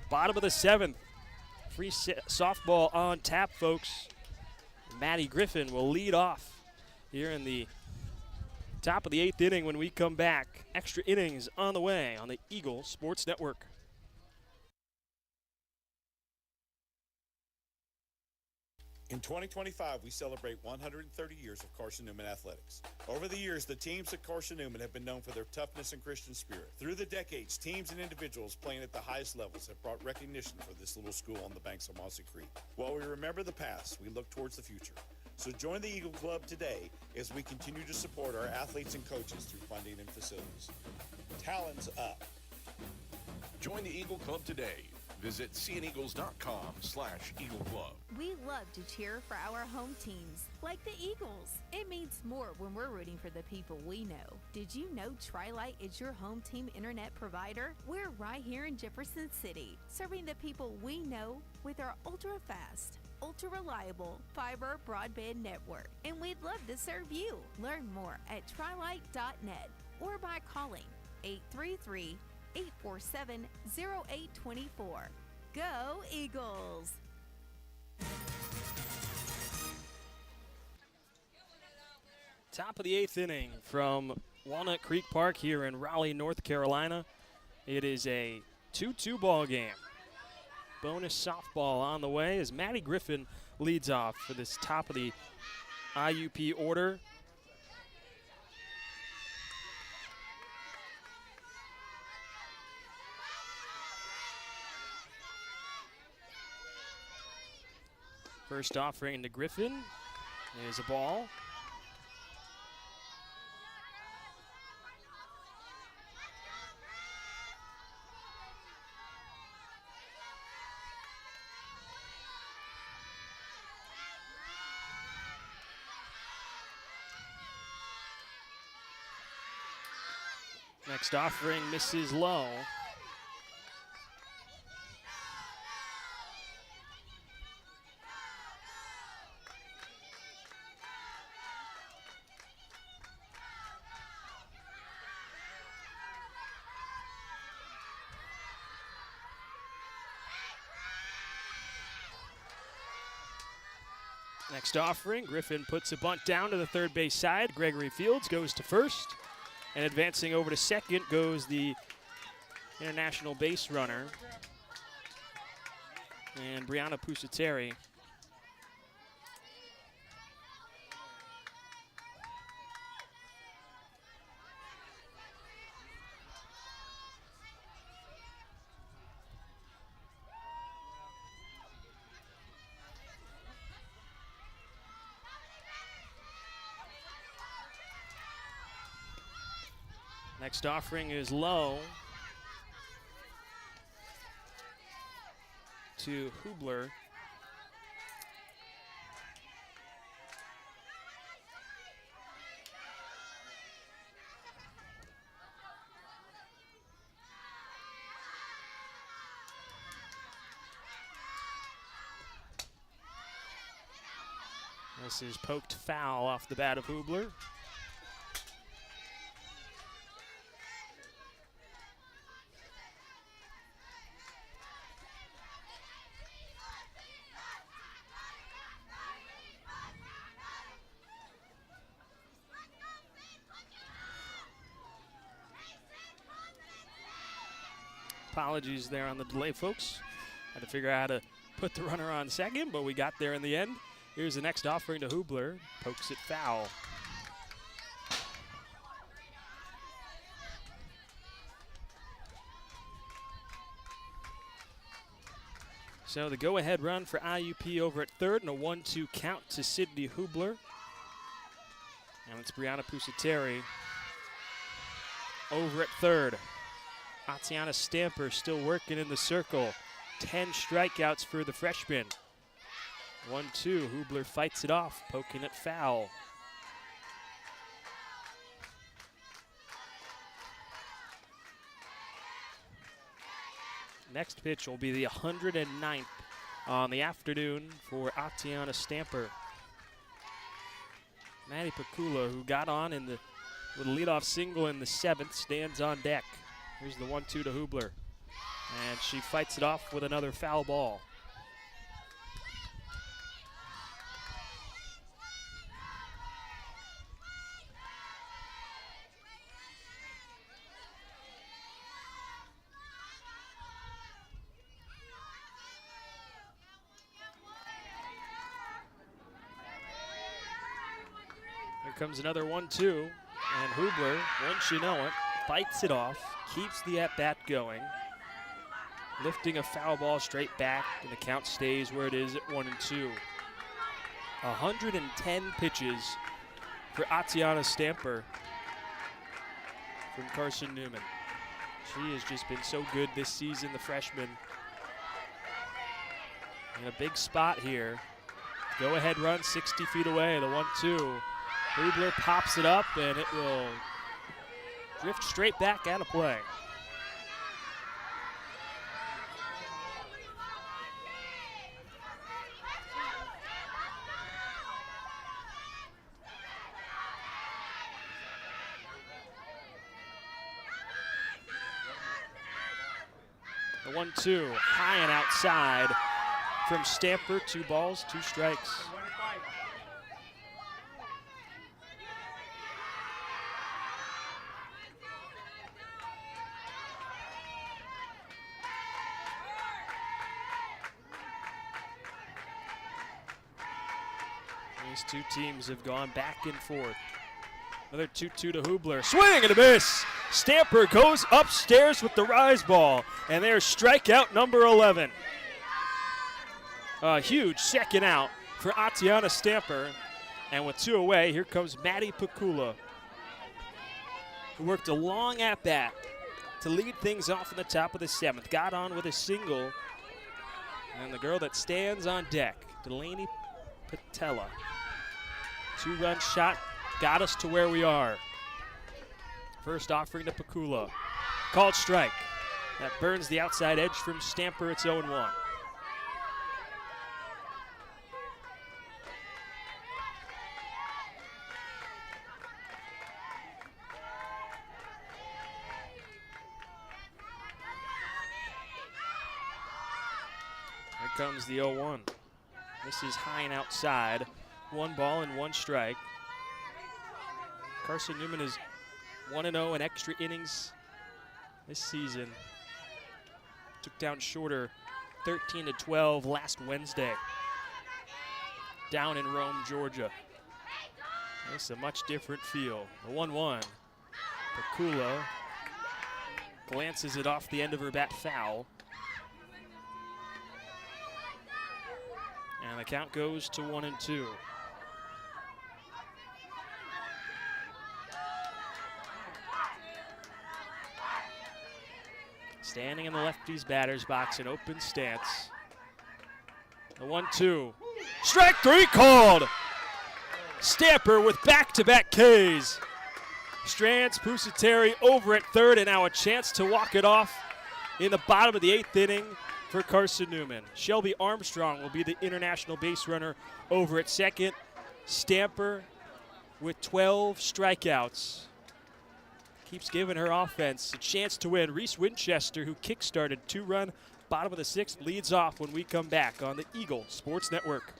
Speaker 1: Bottom of the 7th. Free softball on tap, folks. Maddie Griffin will lead off here in the top of the 8th inning when we come back. Extra innings on the way on the Eagle Sports Network.
Speaker 4: In 2025, we celebrate 130 years of Carson-Newman athletics. Over the years, the teams at Carson-Newman have been known for their toughness and Christian spirit. Through the decades, teams and individuals playing at the highest levels have brought recognition for this little school on the banks of Mossy Creek. While we remember the past, we look towards the future. So join the Eagle Club today as we continue to support our athletes and coaches through funding and facilities. Talons up.
Speaker 11: Join the Eagle Club today. Visit cneagles.com/Eagle Club.
Speaker 6: We love to cheer for our home teams, like the Eagles. It means more when we're rooting for the people we know. Did you know Tri-Light is your home team internet provider? We're right here in Jefferson City, serving the people we know with our ultra-fast, ultra-reliable fiber broadband network. And we'd love to serve you. Learn more at trilight.net or by calling 833-847-0824. Go Eagles!
Speaker 1: Top of the 8th inning from Walnut Creek Park here in Raleigh, North Carolina. It is a 2-2 ball game. Bonus softball on the way as Maddie Griffin leads off for this top of the IUP order. First offering to Griffin is a ball. Next offering misses low. Next offering, Griffin puts a bunt down to the third base side. Gregory Fields goes to first. And advancing over to second goes the international base runner. And Brianna Pusateri. Next offering is low to Hubler. This is poked foul off the bat of Hubler. Apologies there on the delay, folks. Had to figure out how to put the runner on second, but we got there in the end. Here's the next offering to Hubler. Pokes it foul. So the go-ahead run for IUP over at third and a 1-2 count to Sydney Hubler. And it's Brianna Pusateri over at third. Tatiana Stamper still working in the circle. 10 strikeouts for the freshman. 1-2, Hubler fights it off, poking it foul. Next pitch will be the 109th on the afternoon for Tatiana Stamper. Maddie Pakula, who got on in with a leadoff single in the 7th, stands on deck. Here's the 1-2 to Hubler. And she fights it off with another foul ball. comes another 1-2, and Hubler, once you know it, fights it off, keeps the at-bat going, lifting a foul ball straight back, and the count stays where it is at 1-2. 110 pitches for Atiana Stamper from Carson-Newman. She has just been so good this season, the freshman. In a big spot here. Go-ahead run 60 feet away, the 1-2. Hubler pops it up, and it will drift straight back out of play. The 1-2, high and outside from Stamper. 2 balls, 2 strikes. These two teams have gone back and forth. Another 2-2 to Hubler. Swing and a miss. Stamper goes upstairs with the rise ball, and there's strikeout number 11. A huge second out for Atiana Stamper. And with 2 away, here comes Maddie Pakula, who worked a long at-bat to lead things off in the top of the 7th. Got on with a single. And the girl that stands on deck, Delaney Patella. 2-run shot got us to where we are. First offering to Pakula. Called strike. That burns the outside edge from Stamper. It's 0-1. Here comes the 0-1. This is high and outside. 1 ball and 1 strike. Carson-Newman is 1-0 in extra innings this season. Took down Shorter 13-12 last Wednesday down in Rome, Georgia. It's a much different feel. The 1-1. Pakula glances it off the end of her bat foul. And the count goes to 1-2. Standing in the lefty's batter's box in open stance. The 1-2. Strike 3 called. Stamper with back-to-back Ks. Strands, Pusateri over at third, and now a chance to walk it off in the bottom of the 8th inning for Carson-Newman. Shelby Armstrong will be the international base runner over at second. Stamper with 12 strikeouts keeps giving her offense a chance to win. Reese Winchester, who kick-started 2-run bottom of the 6th, leads off when we come back on the Eagle Sports Network.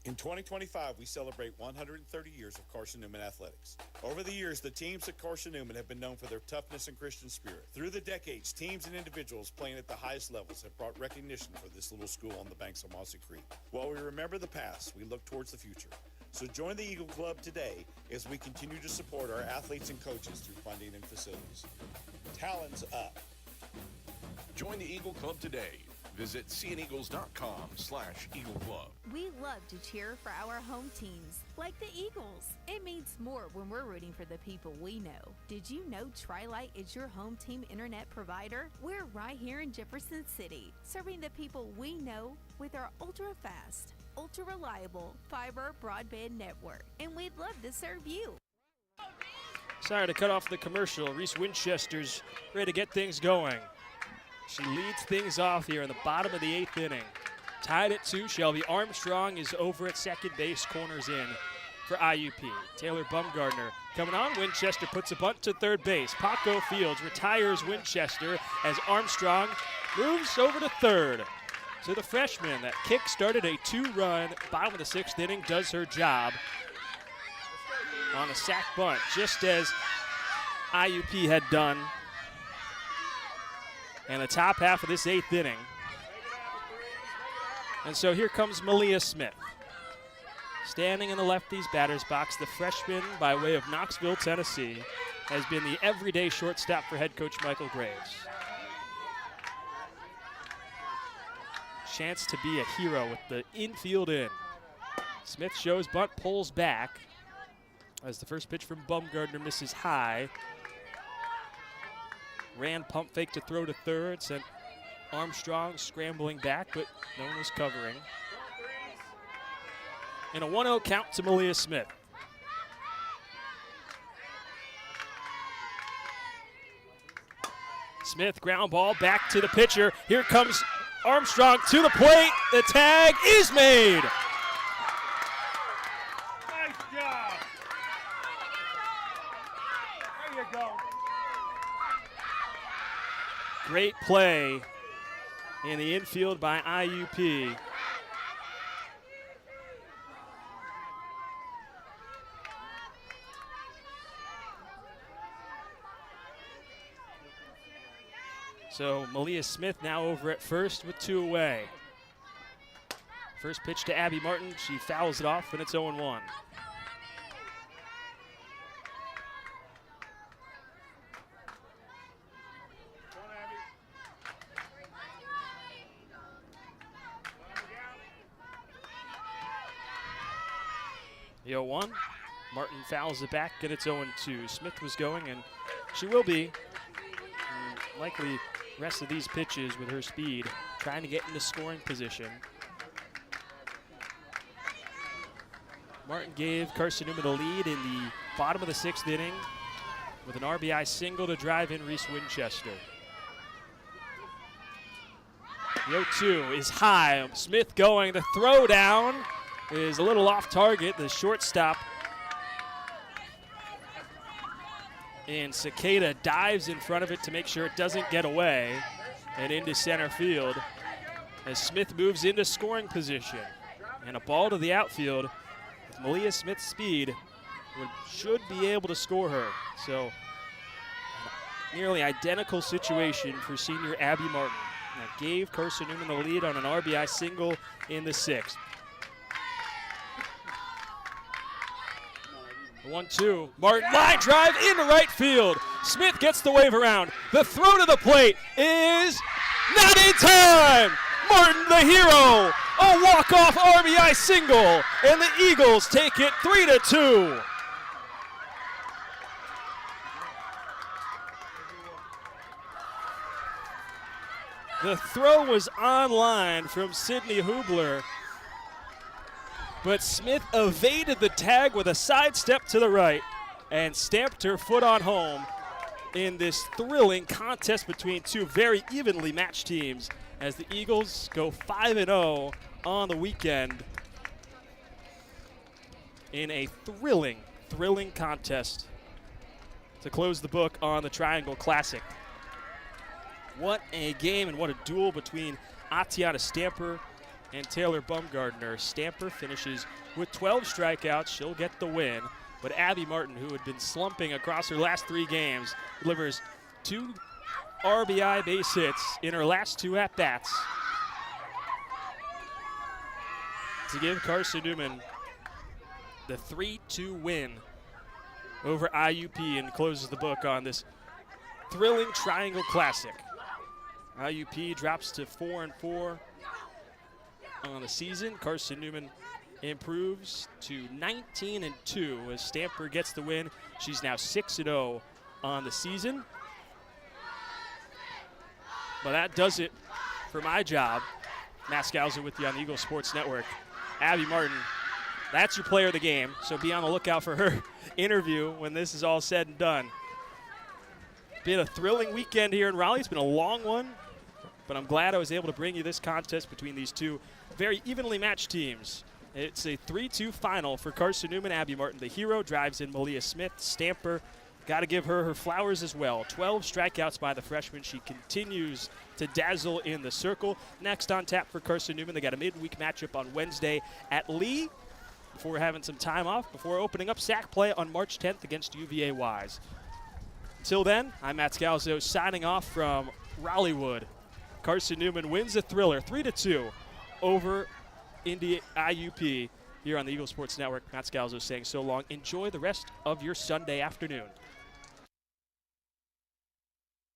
Speaker 4: In 2025, we celebrate 130 years of Carson-Newman athletics. Over the years, the teams at Carson-Newman have been known for their toughness and Christian spirit. Through the decades, teams and individuals playing at the highest levels have brought recognition for this little school on the banks of Mossy Creek. While we remember the past, we look towards the future. So join the Eagle Club today as we continue to support our athletes and coaches through funding and facilities. Talons up.
Speaker 11: Join the Eagle Club today. Visit cneagles.com/Eagle Club.
Speaker 6: We love to cheer for our home teams, like the Eagles. It means more when we're rooting for the people we know. Did you know Tri-Light is your home team internet provider? We're right here in Jefferson City, serving the people we know with our ultra-fast, ultra-reliable fiber broadband network. And we'd love to serve you.
Speaker 1: Sorry to cut off the commercial. Reese Winchester's ready to get things going. She leads things off here in the bottom of the 8th inning. Tied at 2. Shelby Armstrong is over at second base, corners in for IUP. Taylor Bumgardner coming on. Winchester puts a bunt to third base. Paco Fields retires Winchester as Armstrong moves over to third. So the freshman that kick-started a 2-run bottom of the 6th inning does her job on a sac bunt, just as IUP had done in the top half of this 8th inning. And so here comes Malia Smith. Standing in the lefties batter's box, the freshman by way of Knoxville, Tennessee, has been the everyday shortstop for head coach Michael Graves. Chance to be a hero with the infield in. Smith shows bunt, pulls back as the first pitch from Bumgardner misses high. Ran pump fake to throw to third, sent Armstrong scrambling back, but no one was covering. And a 1-0 count to Malia Smith. Smith ground ball back to the pitcher. Here comes Armstrong to the plate. The tag is made.
Speaker 12: Nice job. There you go.
Speaker 1: Great play in the infield by IUP. So Malia Smith now over at first with 2 away. First pitch to Abby Martin. She fouls it off, and it's 0-1. The 0-1. Martin fouls it back, and it's 0-2. Smith was going, and she will be. Likely rest of these pitches with her speed, trying to get into scoring position. Martin gave Carson-Newman a lead in the bottom of the 6th inning with an RBI single to drive in Reese Winchester. The 0-2 is high. Smith going. The throw down is a little off target. The shortstop and Cicada dives in front of it to make sure it doesn't get away and into center field as Smith moves into scoring position. And a ball to the outfield with Malia Smith's speed should be able to score her. So nearly identical situation for senior Abby Martin. That gave Carson-Newman the lead on an RBI single in the 6th. 1-2. Martin line drive into right field. Smith gets the wave around. The throw to the plate is not in time. Martin the hero. A walk-off RBI single, and the Eagles take it 3-2. The throw was on line from Sydney Hubler, but Smith evaded the tag with a sidestep to the right and stamped her foot on home in this thrilling contest between 2 very evenly matched teams as the Eagles go 5-0 on the weekend in a thrilling contest to close the book on the Triangle Classic. What a game and what a duel between Atiana Stamper and Taylor Bumgardner. Stamper finishes with 12 strikeouts. She'll get the win. But Abby Martin, who had been slumping across her last 3 games, delivers 2 RBI base hits in her last 2 at-bats to give Carson-Newman the 3-2 win over IUP and closes the book on this thrilling Triangle Classic. IUP drops to 4-4 on the season. Carson-Newman improves to 19-2 as Stamper gets the win. She's now 6-0 on the season. But that does it for my job. Matt Scalzo with you on the Eagle Sports Network. Abby Martin, that's your player of the game, so be on the lookout for her interview when this is all said and done. Been a thrilling weekend here in Raleigh. It's been a long one, but I'm glad I was able to bring you this contest between these 2 very evenly matched teams. It's a 3-2 final for Carson-Newman. Abby Martin, the hero, drives in Malia Smith. Stamper, got to give her flowers as well. 12 strikeouts by the freshman. She continues to dazzle in the circle. Next on tap for Carson-Newman, they got a midweek matchup on Wednesday at Lee before having some time off, before opening up SAC play on March 10th against UVA Wise. Until then, I'm Matt Scalzo signing off from Raleighwood. Carson-Newman wins a thriller 3-2 over IUP here on the Eagle Sports Network. Matt Scalzo saying so long. Enjoy the rest of your Sunday afternoon.